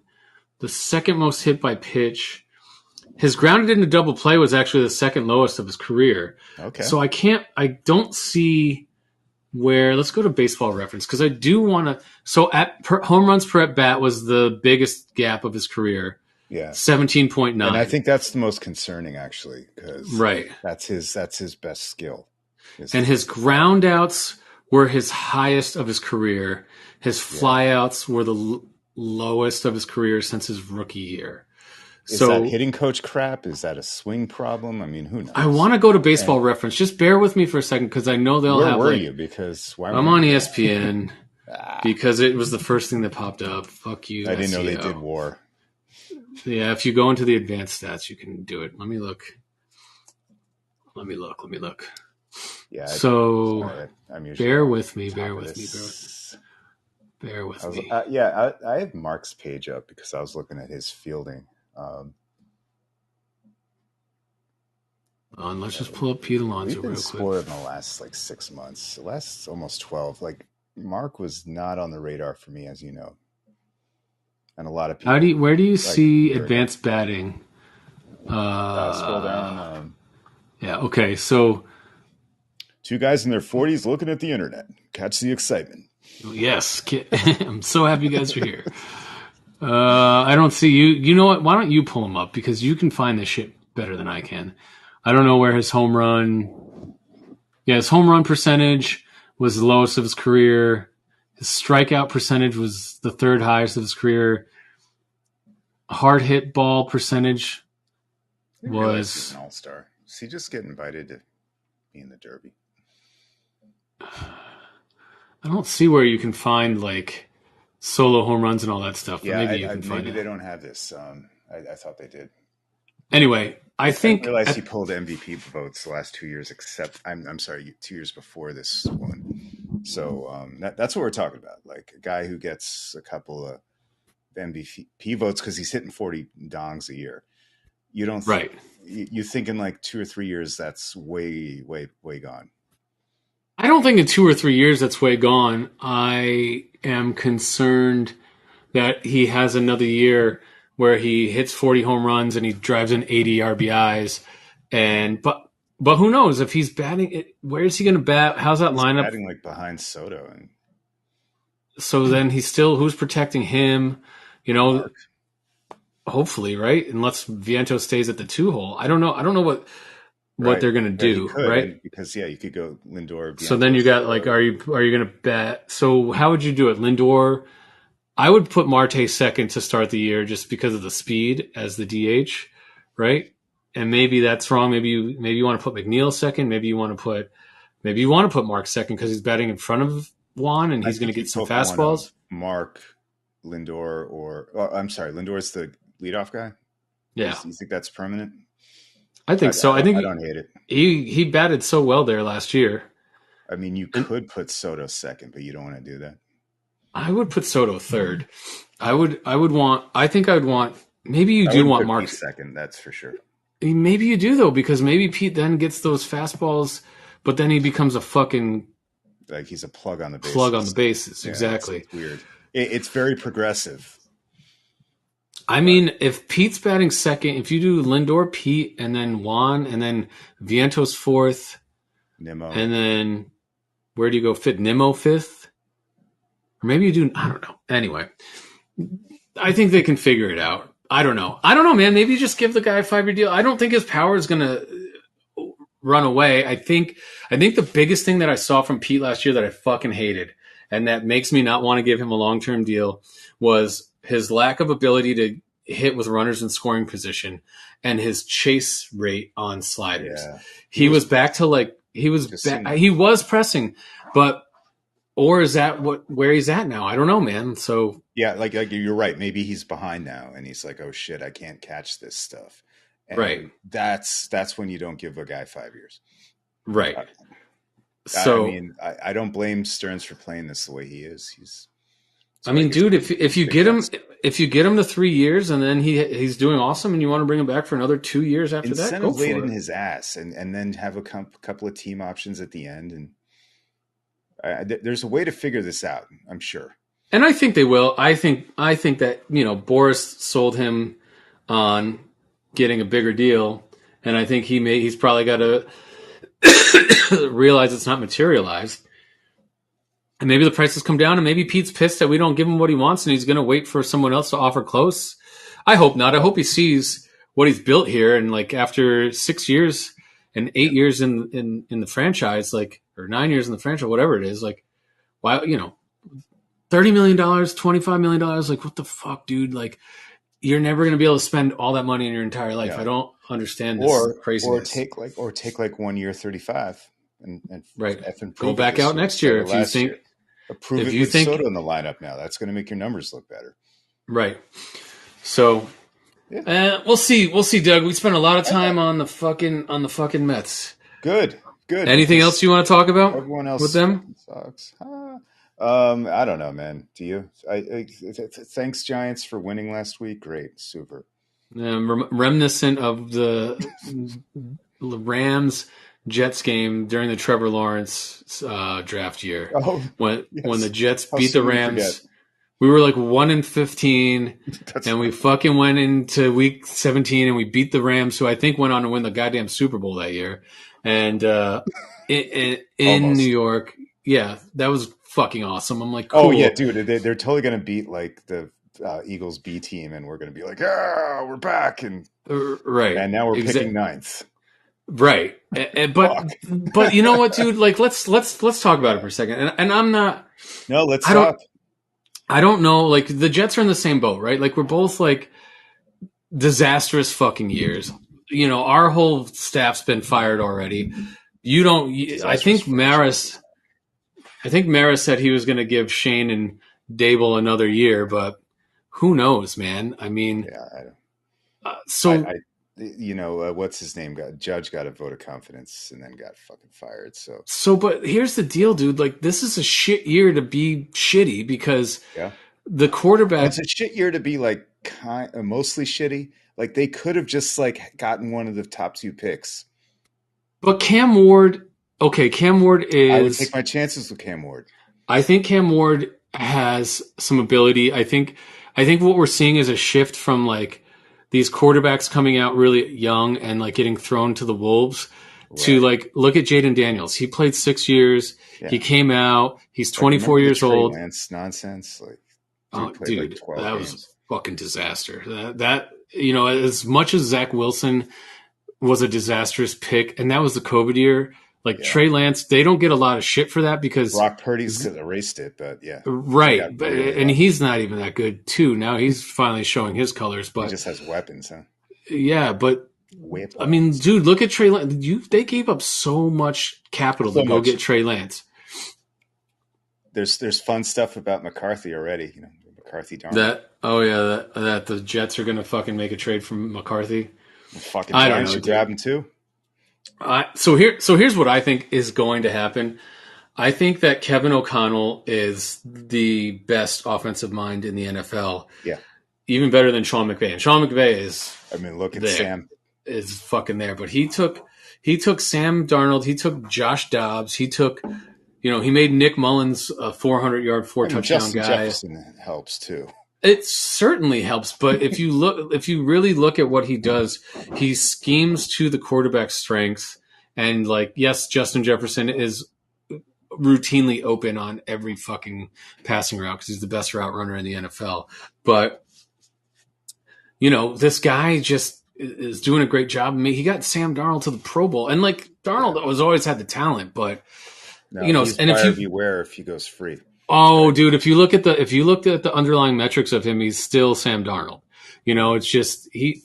the second most hit by pitch. His grounded into double play was actually the second lowest of his career. Okay. So I don't see where, let's go to Baseball Reference because I do want to. So home runs per at bat was the biggest gap of his career. Yeah. 17.9. And I think that's the most concerning actually, because that's his best skill. His ground outs were his highest of his career. His flyouts were the lowest of his career since his rookie year. Is that hitting coach crap? Is that a swing problem? I mean, who knows? I want to go to Baseball Reference. Just bear with me for a second because I know they'll have. Where were you? Because I'm on ESPN because it was the first thing that popped up. Fuck you. I didn't know they did WAR. Yeah, if you go into the advanced stats, you can do it. Let me look. Yeah. So bear with me. I have Mark's page up because I was looking at his fielding. Let's just pull up Pete Alonso real quick. Spoiled in the last 6 months, the last almost 12. Like Mark was not on the radar for me, as you know, and a lot of people. Where do you see advanced batting? Scroll down. Yeah. Okay. So, 2 guys in their 40s looking at the internet. Catch the excitement. Yes, I'm so happy you guys are here. I don't see you. You know what? Why don't you pull him up because you can find this shit better than I can. I don't know where his home run Yeah, his home run percentage was the lowest of his career. His strikeout percentage was the third highest of his career. Hard hit ball percentage I didn't realize he was was. an all-star. Does he just get invited to be in the Derby? I don't see where you can find like solo home runs and all that stuff, but Yeah, maybe you can find maybe it. they don't have this. I thought they did. Anyway, I I didn't think realize he pulled MVP votes the last 2 years, except I'm sorry, 2 years before this one. So that's what we're talking about. Like a guy who gets a couple of MVP votes because he's hitting 40 dongs a year. You don't right. you think in like 2 or 3 years that's way gone. I don't think in 2 or 3 years that's way gone. I am concerned that he has another year where he hits 40 home runs and he drives in 80 RBIs. And but who knows if he's batting it? Where is he going to bat? How's that He's lineup? batting like behind Soto and So then he's still who's protecting him? You know, Mark. hopefully, right? Unless Vientos stays at the 2 hole. I don't know. I don't know what Right. they're going to Yeah, he do, could, right? because you could go Lindor. So then you got like, are you going to bet? So how would you do it, Lindor? I would put Marte second to start the year just because of the speed as the DH, right? And maybe that's wrong. Maybe you want to put McNeil second. Maybe you want to put Mark second because he's batting in front of Juan and he's going to get some fastballs. Mark, Lindor, I'm sorry, Lindor's the leadoff guy. Yeah, you think that's permanent? I think so. I think I don't hate it. He batted so well there last year. I mean, you could put Soto second, but you don't want to do that. I would put Soto third. I would want. Maybe you do want Mark second. That's for sure. Maybe you do though, because maybe Pete then gets those fastballs, but then he becomes a fucking like he's a plug on the bases. Yeah, exactly. It's weird. It's very progressive. I mean, if Pete's batting second, if you do Lindor, Pete, and then Juan, and then Vientos fourth, Nimmo, and then where do you go? Fit Nimmo fifth, or maybe you do. I don't know. Anyway, I think they can figure it out. I don't know, man. Maybe you just give the guy a 5-year deal. I don't think his power is gonna run away. I think the biggest thing that I saw from Pete last year that I fucking hated, and that makes me not want to give him a long-term deal, was his lack of ability to hit with runners in scoring position and his chase rate on sliders. Yeah. He was back to like he was pressing, but or is that where he's at now? I don't know, man. So yeah, like you're right. Maybe he's behind now, and he's like, "Oh shit, I can't catch this stuff." And right. That's when you don't give a guy 5 years. Right. So I mean, I don't blame Stearns for playing this the way he is. I mean, dude, if you get him to 3 years and then he's doing awesome, and you want to bring him back for another 2 years after that, go for it. In his ass, and then have a couple of team options at the end, and there's a way to figure this out, I'm sure. And I think they will. I think that Boris sold him on getting a bigger deal, and I think he's probably got to realize it's not materialized. And maybe the prices come down, and maybe Pete's pissed that we don't give him what he wants, and he's going to wait for someone else to offer close. I hope not. I hope he sees what he's built here, and like after 6 years and 8 years in the franchise, like, or 9 years in the franchise, whatever it is, like, why, $30 million, $25 million, like, what the fuck, dude? Like, you're never going to be able to spend all that money in your entire life. Yeah. I don't understand this craziness. Or take 1 year 35 and right. Go back out next year if you think. Prove it with Soto in the lineup now. That's going to make your numbers look better. Right. So we'll see. We'll see, Doug. We spent a lot of time on the fucking Mets. Good. Anything else you want to talk about? Everyone else with them sucks. I don't know, man. Do you? Thanks, Giants, for winning last week. Great, super. Reminiscent of the Rams Jets game during the Trevor Lawrence draft year. When the Jets beat the Rams. We were like 1-15, and we fucking went into week 17 and we beat the Rams, who I think went on to win the goddamn Super Bowl that year. And in New York, yeah, that was fucking awesome. I'm like, cool. Oh yeah, dude, they're totally gonna beat like the Eagles B team, and we're gonna be like, yeah, we're back, and right. And now we're picking ninth. Right. But you know what, dude? Like, let's talk about it for a second. And I'm not. No, let's I don't. talk. I don't know. Like, the Jets are in the same boat, right? Like, we're both like disastrous fucking years. You know, our whole staff's been fired already. You don't. I Disastrous think franchise. Maris said he was going to give Shane and Dable another year, but who knows, man? I mean, Yeah, so I what's his name? Judge got a vote of confidence and then got fucking fired. but here's the deal, dude. Like, this is a shit year to be shitty because Yeah, the quarterback. it's a shit year to be like mostly shitty. Like they could have just like gotten one of the top two picks. But Cam Ward, okay, Cam Ward I would is. take my chances with Cam Ward. I think Cam Ward has some ability. I think what we're seeing is a shift from like these quarterbacks coming out really young and like getting thrown to the wolves to Right. like look at Jaden Daniels. He played 6 years. Yeah. He came out. He's Like, 24 remember the years Trey old. Lance nonsense. Like Oh, dude played like dude, 12 that was games. a fucking disaster. That you know, as much as Zach Wilson was a disastrous pick, and that was the COVID year. Like Yeah. Trey Lance, they don't get a lot of shit for that because Brock Purdy's erased it, but yeah, right, got really and lucky. he's not even that good too. Now he's finally showing his colors, He but just has weapons, huh? yeah, but Weapons. I mean, dude, look at Trey Lance. They gave up so much capital So to go much. get Trey Lance. There's fun stuff about McCarthy already. You know, McCarthy darn. That the Jets are gonna fucking make a trade from McCarthy. Fucking I don't Giants know, should dude. grab him too. So here's what I think is going to happen. I think that Kevin O'Connell is the best offensive mind in the NFL. Yeah. Even better than Sean McVay. And Sean McVay I mean, look at there. Sam. is fucking there. But he took Sam Darnold, he took Josh Dobbs, he made Nick Mullins a 400-yard, touchdown Justin guy. Jefferson helps too. It certainly helps, but if you really look at what he does, he schemes to the quarterback's strengths. And like, yes, Justin Jefferson is routinely open on every fucking passing route because he's the best route runner in the NFL. But you know, this guy just is doing a great job. I mean, he got Sam Darnold to the Pro Bowl, and like Darnold was always had the talent, but No, you know, he's and if buyer you beware if he goes free. oh, dude, if you looked at the underlying metrics of him, he's still Sam Darnold. You know, it's just he's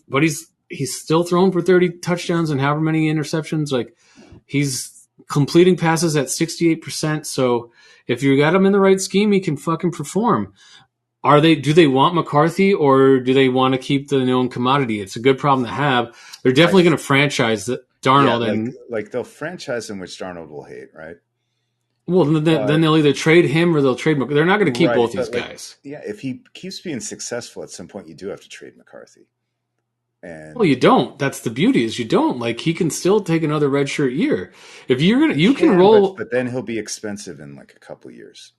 still throwing for 30 touchdowns and however many interceptions. Like he's completing passes at 68%. So if you got him in the right scheme, he can fucking perform. Do they want McCarthy or do they want to keep the known commodity? It's a good problem to have. They're definitely going to franchise Darnold and like they'll franchise him, which Darnold will hate, right? well, then they'll either trade him or they'll trade McCarthy. They're not going to keep both these guys. Yeah, if he keeps being successful, at some point you do have to trade McCarthy. And well, you don't. That's the beauty is you don't. Like he can still take another redshirt year. If you're gonna, you can roll. But then he'll be expensive in like a couple years.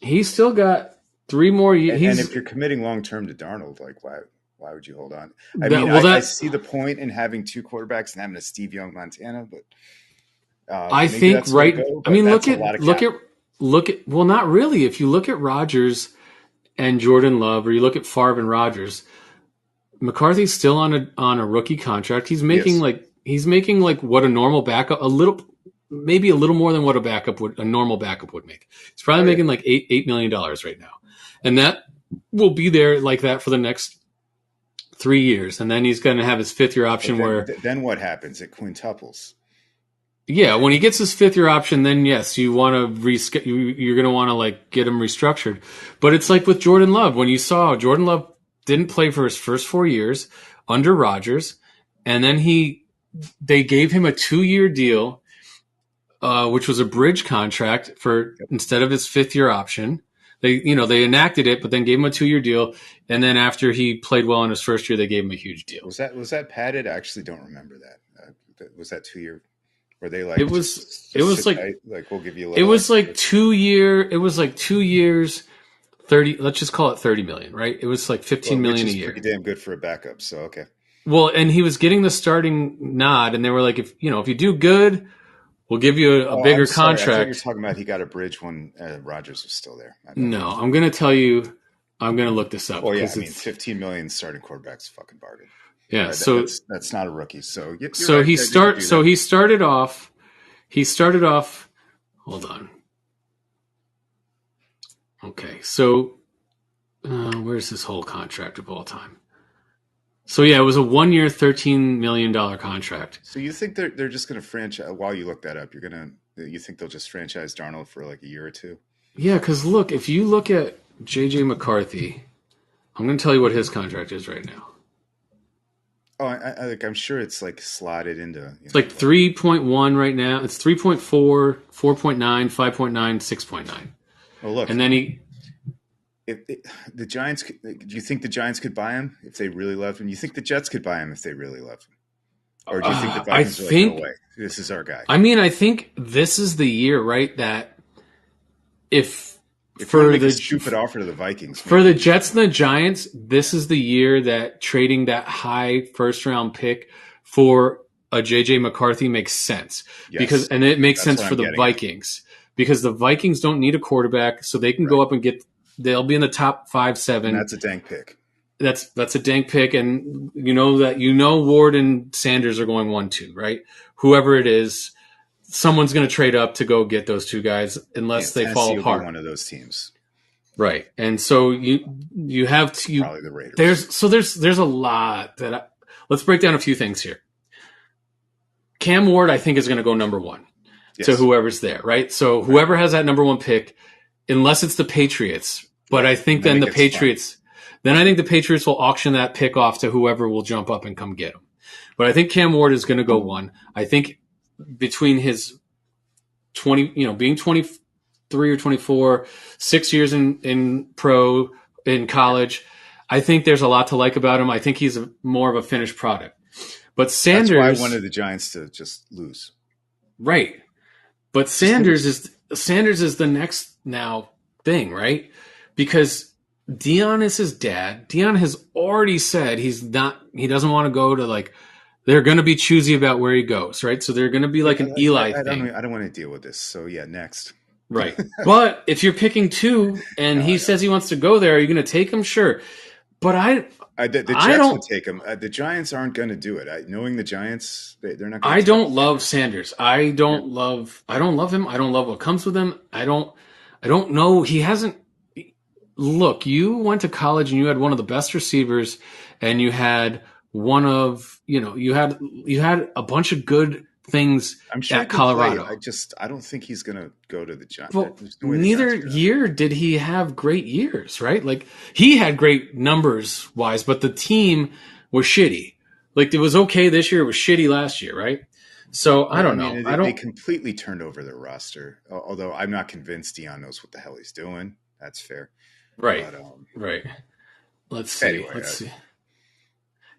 He's still got 3 more years. And if you're committing long term to Darnold, like why would you hold on? I see the point in having 2 quarterbacks and having a Steve Young Montana, but I think right. I mean, look at. Well, not really. If you look at Rodgers and Jordan Love, or you look at Favre and Rodgers, McCarthy's still on a rookie contract. He's making like what a normal backup, maybe a little more than what a normal backup would make. He's probably making like $8 million right now, and that will be there like that for the next 3 years, and then he's going to have his 5th year option. Then what happens? It quintuples. Yeah, when he gets his 5th year option, then yes, you want to you're going to want to like get him restructured. But it's like with Jordan Love, when you saw Jordan Love didn't play for his first 4 years under Rodgers, and then they gave him a 2-year deal, which was a bridge contract instead of his 5th year option. They enacted it, but then gave him a 2-year deal, and then after he played well in his first year, they gave him a huge deal. Was that padded? I actually don't remember that. Was that 2-year? Were they like it was like we'll give you a little. It was like 2 year. It was like 2 years. 30. Let's just call it 30 million, right? It was like 15 million a year. Pretty damn good for a backup. So okay. Well, and he was getting the starting nod, and they were like, if you do good, we'll give you a bigger contract. I thought you were talking about he got a bridge when Rodgers was still there. No, I'm going to tell you I'm going to look this up. Well, yeah, I 'cause mean, it's, 15 million starting quarterback's a fucking bargain. yeah. So, That's not a rookie. So you're so right. he Yeah, they could do so that. he started off, hold on. Okay. So, where's his whole contract of all time? So yeah, it was a 1-year, $13 million contract. So you think they're just going to franchise? While you look that up, you think they'll just franchise Darnold for like a year or two? Yeah, because look, if you look at JJ McCarthy, I'm going to tell you what his contract is right now. Oh, I'm sure it's like slotted into. It's like 3.1 right now. It's 3.4, 4.9, 5.9, 6.9. Well, look, And then the Giants, do you think the Giants could buy him if they really loved him? You think the Jets could buy him if they really loved him? Or do you think the Vikings are like, no way, this is our guy? I mean, I think this is the year, right, that if for the stupid offer to the Vikings, for the Jets and the Giants, this is the year that trading that high first round pick for a JJ McCarthy makes sense. Yes. And it makes sense for the Vikings because the Vikings don't need a quarterback, so they can go up and they'll be in the top 5, 7. And that's a dank pick. That's a dank pick, and Ward and Sanders are going 1-2, right? Whoever it is, someone's going to trade up to go get those two guys unless they fall apart. One of those teams, right? And so you have to probably the Raiders. There's a lot that let's break down a few things here. Cam Ward, I think, is going to go number 1 to whoever's there, right? So whoever has that number 1 pick, unless it's the Patriots, but I think then the Patriots. Then I think the Patriots will auction that pick off to whoever will jump up and come get him. But I think Cam Ward is going to go 1. I think between his being 23 or 24, 6 years in college, I think there's a lot to like about him. I think he's more of a finished product. But Sanders, that's why I wanted the Giants to just lose. Right. But Sanders is the next now thing, right? Because Dion is his dad. Dion has already said he doesn't want to go to they're going to be choosy about where he goes, right? So they're going to be like an Eli thing. I don't want to deal with this. So yeah, next. Right. But if you're picking 2 and he says he wants to go there, are you going to take him? Sure. But the Jets would take him. The Giants aren't going to do it. Knowing the Giants, they're not. I don't love Sanders. I don't love him. I don't love what comes with him. I don't know. He hasn't. Look, you went to college and you had one of the best receivers, and you had you had a bunch of good things at Colorado. I don't think he's going to go to the Giants. Well, neither year did he have great years, right? Like he had great numbers wise, but the team was shitty. Like it was okay this year, it was shitty last year, right? So I don't know. They completely turned over their roster. Although I'm not convinced Dion knows what the hell he's doing. That's fair. Right. But, right. Let's see. Anyway, let's see.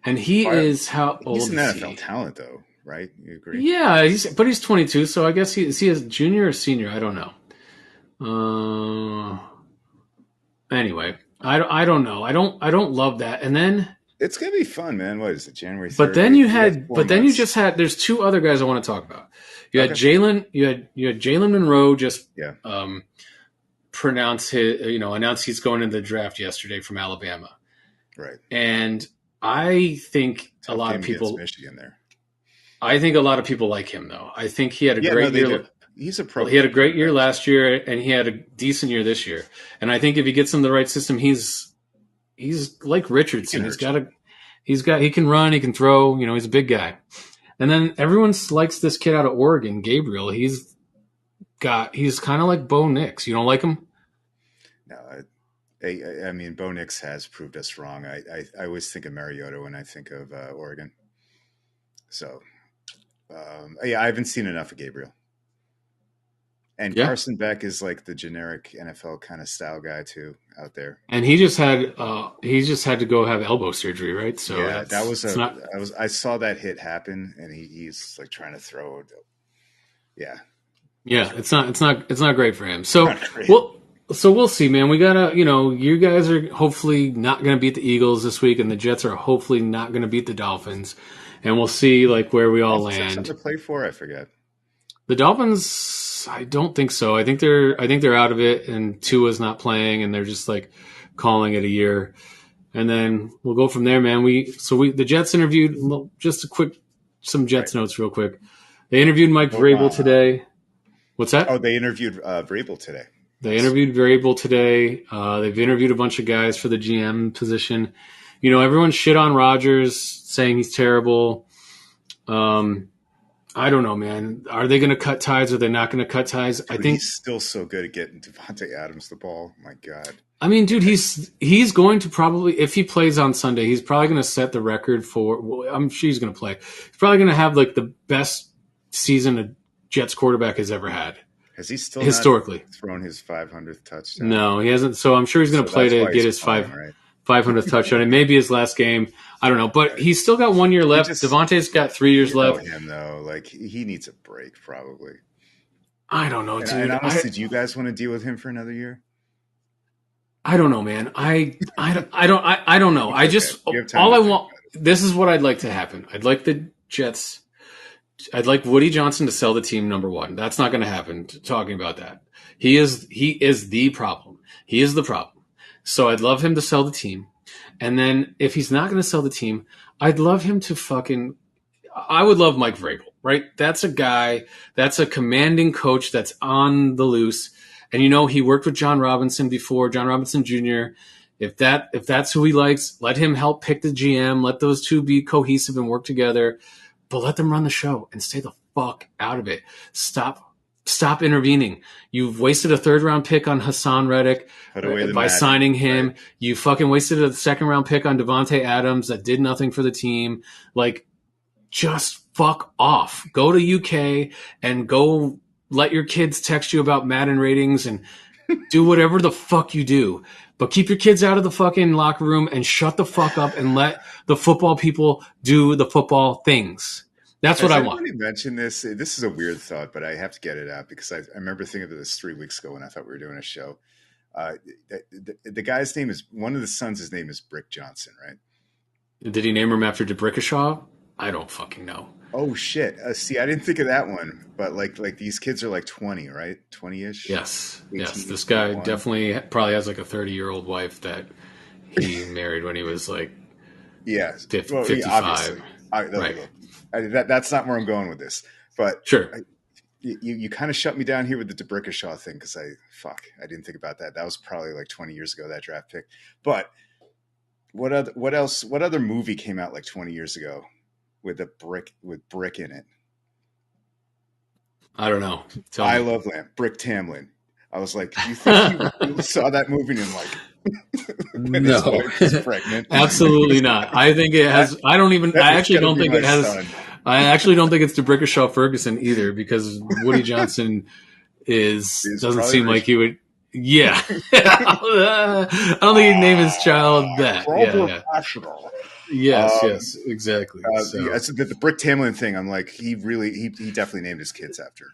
And he is how old? He's an NFL talent, though, right? You agree? Yeah, but he's 22, so I guess is he a junior or senior? I don't know. Anyway, I don't know. I don't love that. And then it's gonna be fun, man. What is it, January 3rd? But then you just had. There's 2 other guys I want to talk about. You had Jalen. You had Jalen Monroe just announced he's going into the draft yesterday from Alabama. Right. And I think a lot of people Michigan there. I think a lot of people like him though. I think he had a great year. He's a pro. He had a great year last year and he had a decent year this year. And I think if he gets in the right system, he's like Richardson. He can run, he can throw, he's a big guy. And then everyone likes this kid out of Oregon, Gabriel. He's kind of like Bo Nix. You don't like him? No, I mean, Bo Nix has proved us wrong. I always think of Mariota when I think of Oregon. So, I haven't seen enough of Gabriel. And Carson Beck is like the generic NFL kind of style guy too out there. And he just had to go have elbow surgery, right? So yeah, I saw that hit happen, and he's like trying to throw. Yeah. Yeah, it's not great for him. So we'll see, man. We gotta, you guys are hopefully not gonna beat the Eagles this week, and the Jets are hopefully not gonna beat the Dolphins, and we'll see where we all land. Something to play for? I forget. The Dolphins, I don't think so. I think they're out of it, and Tua's not playing, and they're just calling it a year, and then we'll go from there, man. The Jets interviewed just some Jets notes real quick. They interviewed Mike Vrabel today. What's that? Oh, they interviewed Vrabel today. They interviewed Vrabel today. They've interviewed a bunch of guys for the GM position. You know, everyone shit on Rodgers, saying he's terrible. I don't know, man. Are they going to cut ties? Or are they not going to cut ties? Dude, I think he's still so good at getting Davante Adams the ball. My God. I mean, dude, he's going to probably, if he plays on Sunday, he's probably going to set the record for. Well, I'm sure he's going to play. He's probably going to have like the best season a Jets quarterback has ever had. Has he still historically thrown his 500th touchdown? No, he hasn't. So I'm sure he's going to play to get his 500th touchdown, and maybe his last game. I don't know, but he's still got 1 year left. Davante's got 3 years left. Him though, like he needs a break probably. I don't know, dude. And honestly, do you guys want to deal with him for another year? I don't know, man. I don't know. I just all I want. This is what I'd like to happen. I'd like the Jets. I'd like Woody Johnson to sell the team. Number one, that's not going to happen. Talking about that, he is the problem. He is the problem. So I'd love him to sell the team, and then if he's not going to sell the team, I'd love him to fucking. I would love Mike Vrabel, right? That's a guy. That's a commanding coach. That's on the loose. And, you know, he worked with John Robinson before, John Robinson Jr. If that's who he likes, let him help pick the GM. Let those two be cohesive and work together. But let them run the show and stay the fuck out of it. Stop intervening. You've wasted a 3rd-round pick on Hassan Reddick by signing him. Right. You fucking wasted a 2nd-round pick on Davante Adams that did nothing for the team. Like, just fuck off. Go to UK and go let your kids text you about Madden ratings and do whatever the fuck you do. But keep your kids out of the fucking locker room and shut the fuck up and let the football people do the football things. That's what I want. Has anybody mentioned this? This is a weird thought, but I have to get it out because I remember thinking of this 3 weeks ago when I thought we were doing a show. The guy's name is, one of the sons, his name is Brick Johnson, right? Did he name him after DeBrickashaw? I don't fucking know. Oh shit! See, I didn't think of that one, but like these kids are like 20, right? 20-ish. Yes. This guy 21. Definitely probably has like a 30-year-old wife that he married when he was like 55. Right. That's not where I'm going with this, but sure. You kind of shut me down here with the DeBrickashaw thing because I didn't think about that. That was probably like 20 years ago, that draft pick. But what other movie came out like 20 years ago with brick in it? I don't know. I Love Lamb, Brick Tamland. I was like, do you think you really saw that movie and like no, pregnant? Absolutely not. I think it has. I actually don't think it has. Son. I actually don't think it's DeBrickashaw Ferguson either, because Woody Johnson doesn't seem like he would. Yeah, I don't think he'd name his child that. Yes, exactly. The Brick Tamland thing, I'm like, he definitely named his kids after.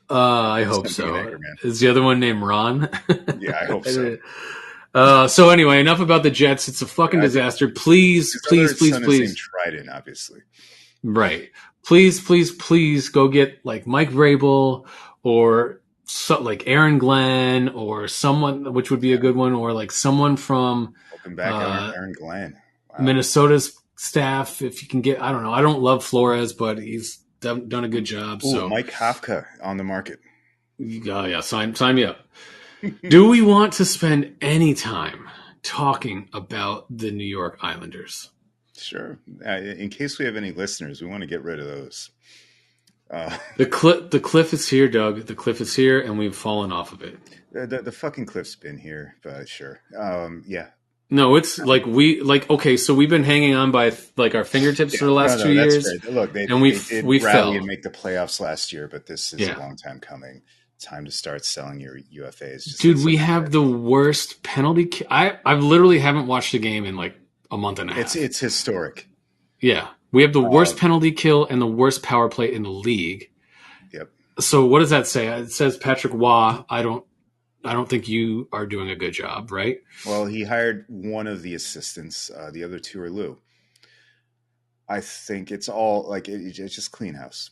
I hope so. Is the other one named Ron? Yeah, I hope so. So anyway, enough about the Jets. It's a fucking disaster. Please. Named Trident, obviously. Right. Please go get like Mike Vrabel or like Aaron Glenn or someone, which would be a good one, or like someone from welcome back, Aaron Glenn. Wow. Minnesota's staff. If you can get, I don't know. I don't love Flores, but he's done a good job. Ooh, so Mike Kafka on the market. Yeah, sign me up. Do we want to spend any time talking about the New York Islanders? Sure. In case we have any listeners, we want to get rid of those. The cliff is here, Doug. The cliff is here, and we've fallen off of it. The fucking cliff's been here, but sure. Yeah. No, it's like okay, so we've been hanging on by like our fingertips for the last 2 years. Great. Look, they did fell and make the playoffs last year, but this is a long time coming. Time to start selling your UFAs. Dude, we have the worst penalty. I literally haven't watched a game in like a month and a half. It's historic. Yeah, we have the worst penalty kill and the worst power play in the league. Yep. So what does that say? It says Patrick Waugh. I don't think you are doing a good job, right? Well, he hired one of the assistants. The other two are Lou. I think it's all like it's just clean house.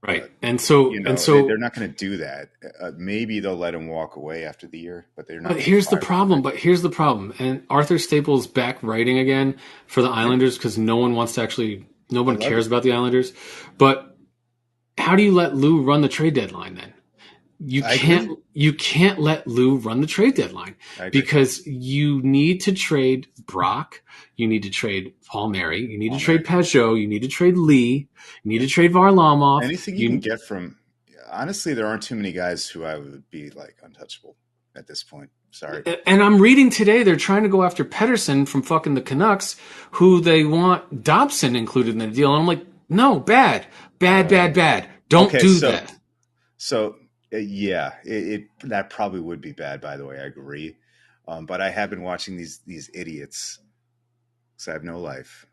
Right. But And so you and know, so they're not going to do that. Maybe they'll let him walk away after the year, but they're not but going to here's the fire him. problem. But here's the problem. And Arthur Staples back writing again for the Yeah, Islanders because no one wants to actually, no I one love cares it. about the Islanders. But how do you let Lou run the trade deadline then? I agree. You can't let Lou run the trade deadline I agree. because you need to trade Brock, you need to trade Paul Mary, you need to trade Pajot, you need to trade Lee, you need to trade Varlamov. Anything you can get from, honestly, there aren't too many guys who I would be like untouchable at this point. Sorry. And I'm reading today they're trying to go after Pedersen from fucking the Canucks, who they want Dobson included in the deal. And I'm like, no, bad. Don't Okay, do that. So yeah, it that probably would be bad. By the way, I agree. But I have been watching these idiots because I have no life.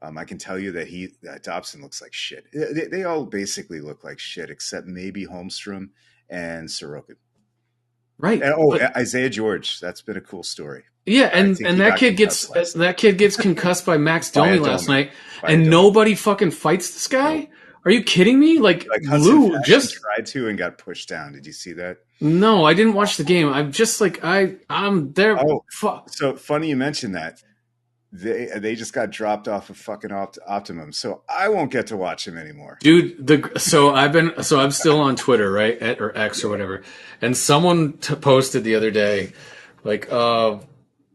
I can tell you that Dobson looks like shit. They all basically look like shit, except maybe Holmstrom and Sorokin. Right. And Isaiah George, that's been a cool story. Yeah, I and think he that got kid concussed gets last night. concussed by Max By a Domi last Domi. night, By a and Domi. nobody fucking fights this guy. Nope. Are you kidding me? Like Hudson Lou Fashion just tried to and got pushed down. Did you see that? no. I didn't watch the game. I'm just like I'm there. Oh, so funny you mentioned that. They just got dropped off of fucking Optimum, so I won't get to watch him anymore. Dude, I'm still on Twitter, right? Or X or whatever. And someone posted the other day, like,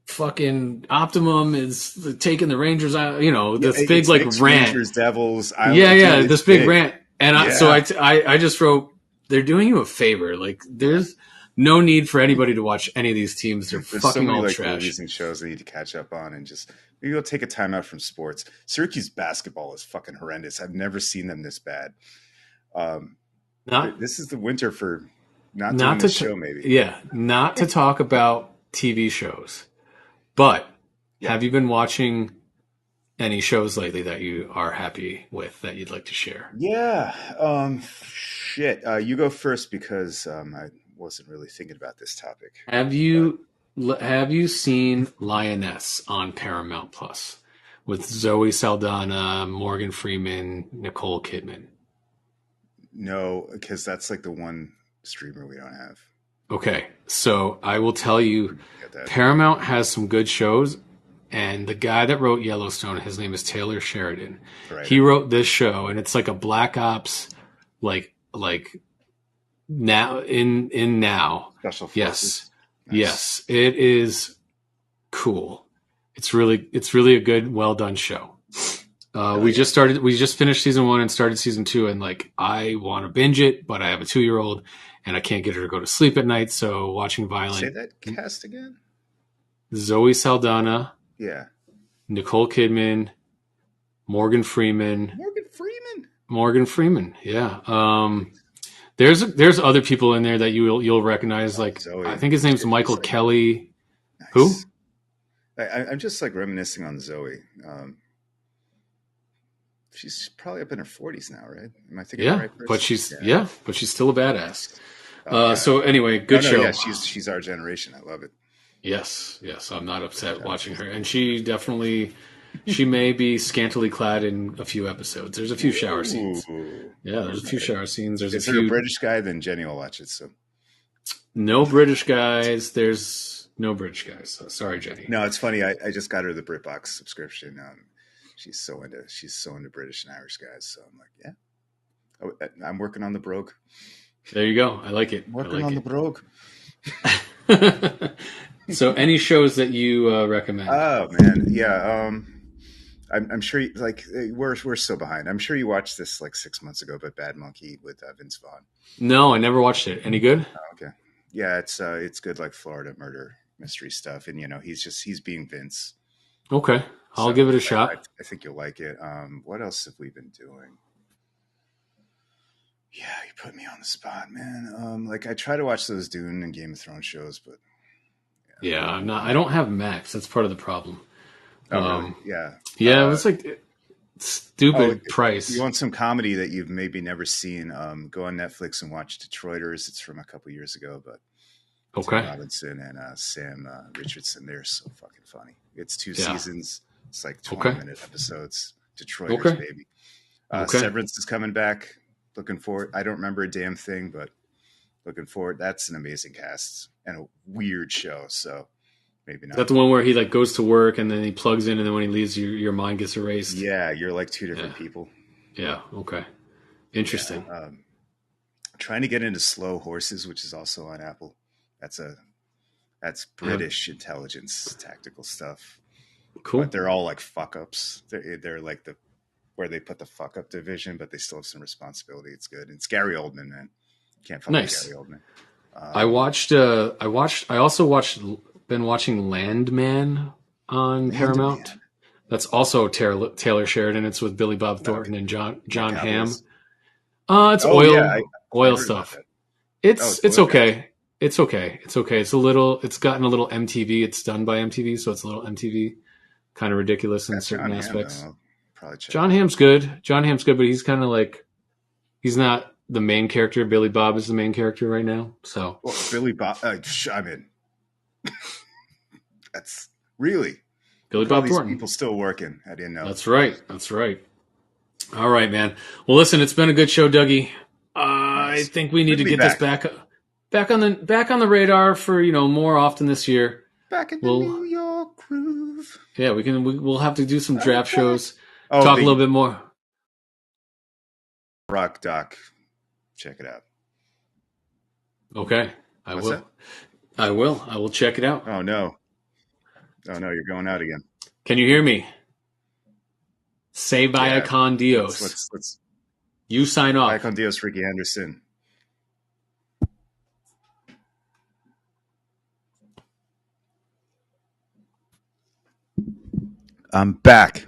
fucking Optimum is taking the Rangers out, this big It's like mixed rant. Rangers, Devils. Yeah, this big rant. And Yeah. I just wrote, they're doing you a favor. Like, there's no need for anybody to watch any of these teams. They're There's so fucking many all like trash. movies and shows I need to catch up on, and just maybe I'll take a time out from sports. Syracuse basketball is fucking horrendous. I've never seen them this bad. This is the winter for not doing the show, maybe. Yeah, not to talk about TV shows, but have you been watching any shows lately that you are happy with that you'd like to share? Yeah. Shit. You go first because I wasn't really thinking about this topic. Have you seen Lioness on Paramount Plus with Zoe Saldana, Morgan Freeman, Nicole Kidman? No, because that's like the one streamer we don't have. Okay, so I will tell you, Paramount has some good shows, and the guy that wrote Yellowstone, his name is Taylor Sheridan. Right. He wrote this show, and it's like a Black Ops, like now in now. Special forces. Yes, nice. Yes, it is cool. It's really a good, well done show. We just finished season 1 and started season 2, and like I want to binge it, but I have a 2-year-old and I can't get her to go to sleep at night. So watching violent. Say that cast again. Zoe Saldana. Yeah. Nicole Kidman. Morgan Freeman. Yeah. There's other people in there that you'll recognize. Like Zoe. I think his name's Michael Kelly. Nice. Who? I'm just like reminiscing on Zoe. She's probably up in her 40s now, right? Am I thinking the right person? But she's still a badass. So anyway, good show. Yeah, she's our generation. I love it. Yes. I'm not upset watching her, and she may be scantily clad in a few episodes. There's a few shower scenes. Yeah, there's a few shower scenes. There's a few. If you're a British guy, then Jenny will watch it. So no British guys. There's no British guys. So sorry, Jenny. No, it's funny. I just got her the BritBox subscription. She's so into British and Irish guys. So I'm like, yeah, I'm working on the brogue. There you go. I like it. Working on the brogue. So, any shows that you recommend? Oh man, yeah. I'm sure. We're so behind. I'm sure you watched this like 6 months ago, but Bad Monkey with Vince Vaughn. No, I never watched it. Any good? Oh, okay. Yeah, it's good, like Florida murder mystery stuff, and he's being Vince. Okay. I'll give it a shot. I think you'll like it. What else have we been doing? Yeah, you put me on the spot, man. Like I try to watch those Dune and Game of Thrones shows, but yeah, I'm not. I don't have Max. That's part of the problem. Really? Yeah. Yeah, it was like stupid price. You want some comedy that you've maybe never seen? Go on Netflix and watch Detroiters. It's from a couple years ago, but okay. Tim Robinson and Sam Richardson. They're so fucking funny. It's 2 seasons. It's like 20-minute episodes. Detroiters, baby. Severance is coming back. Looking forward. I don't remember a damn thing, but looking forward. That's an amazing cast and a weird show. So maybe Is that not. the one where he like goes to work and then he plugs in and then when he leaves, your mind gets erased? Yeah, you're like two Yeah. different people. Yeah. Okay. Yeah. Interesting. Trying to get into Slow Horses, which is also on Apple. That's Have, British intelligence tactical stuff, cool. but they're all like fuck ups. They're like the where they put the fuck up division, but they still have some responsibility. It's good. It's Gary Oldman, man. Can't fuck with Nice. Gary Oldman. I also watched, been watching Landman on Paramount. Man. That's also Taylor Sheridan. It's with Billy Bob Thornton and John Hamm. Cowboys. It's Oh oil yeah, I heard stuff. about that. It's oil okay. guys. It's okay. It's gotten a little MTV. It's done by MTV, so it's a little MTV kind of ridiculous in Got certain John Hamm, aspects. though. I'll probably check. John Hamm's good. John Hamm's good, but he's kind of like he's not the main character. Billy Bob is the main character right now. So Well, Billy Bob. I'm in. That's really Billy all Bob these Thornton. people still working. I didn't know. That's right. That's right. All right, man. Well, listen, it's been a good show, Dougie. I think we need to get this back on the radar for more often this year. Back in the New York groove. Yeah, we'll have to do some draft shows. Oh, Talk a little bit more. Rock doc. Check it out. Okay, I What's will. that? I will. I will check it out. Oh no, you're going out again. Can you hear me? Say via con Dios. Let's you sign off. Via con Dios, Ricky Henderson. I'm back.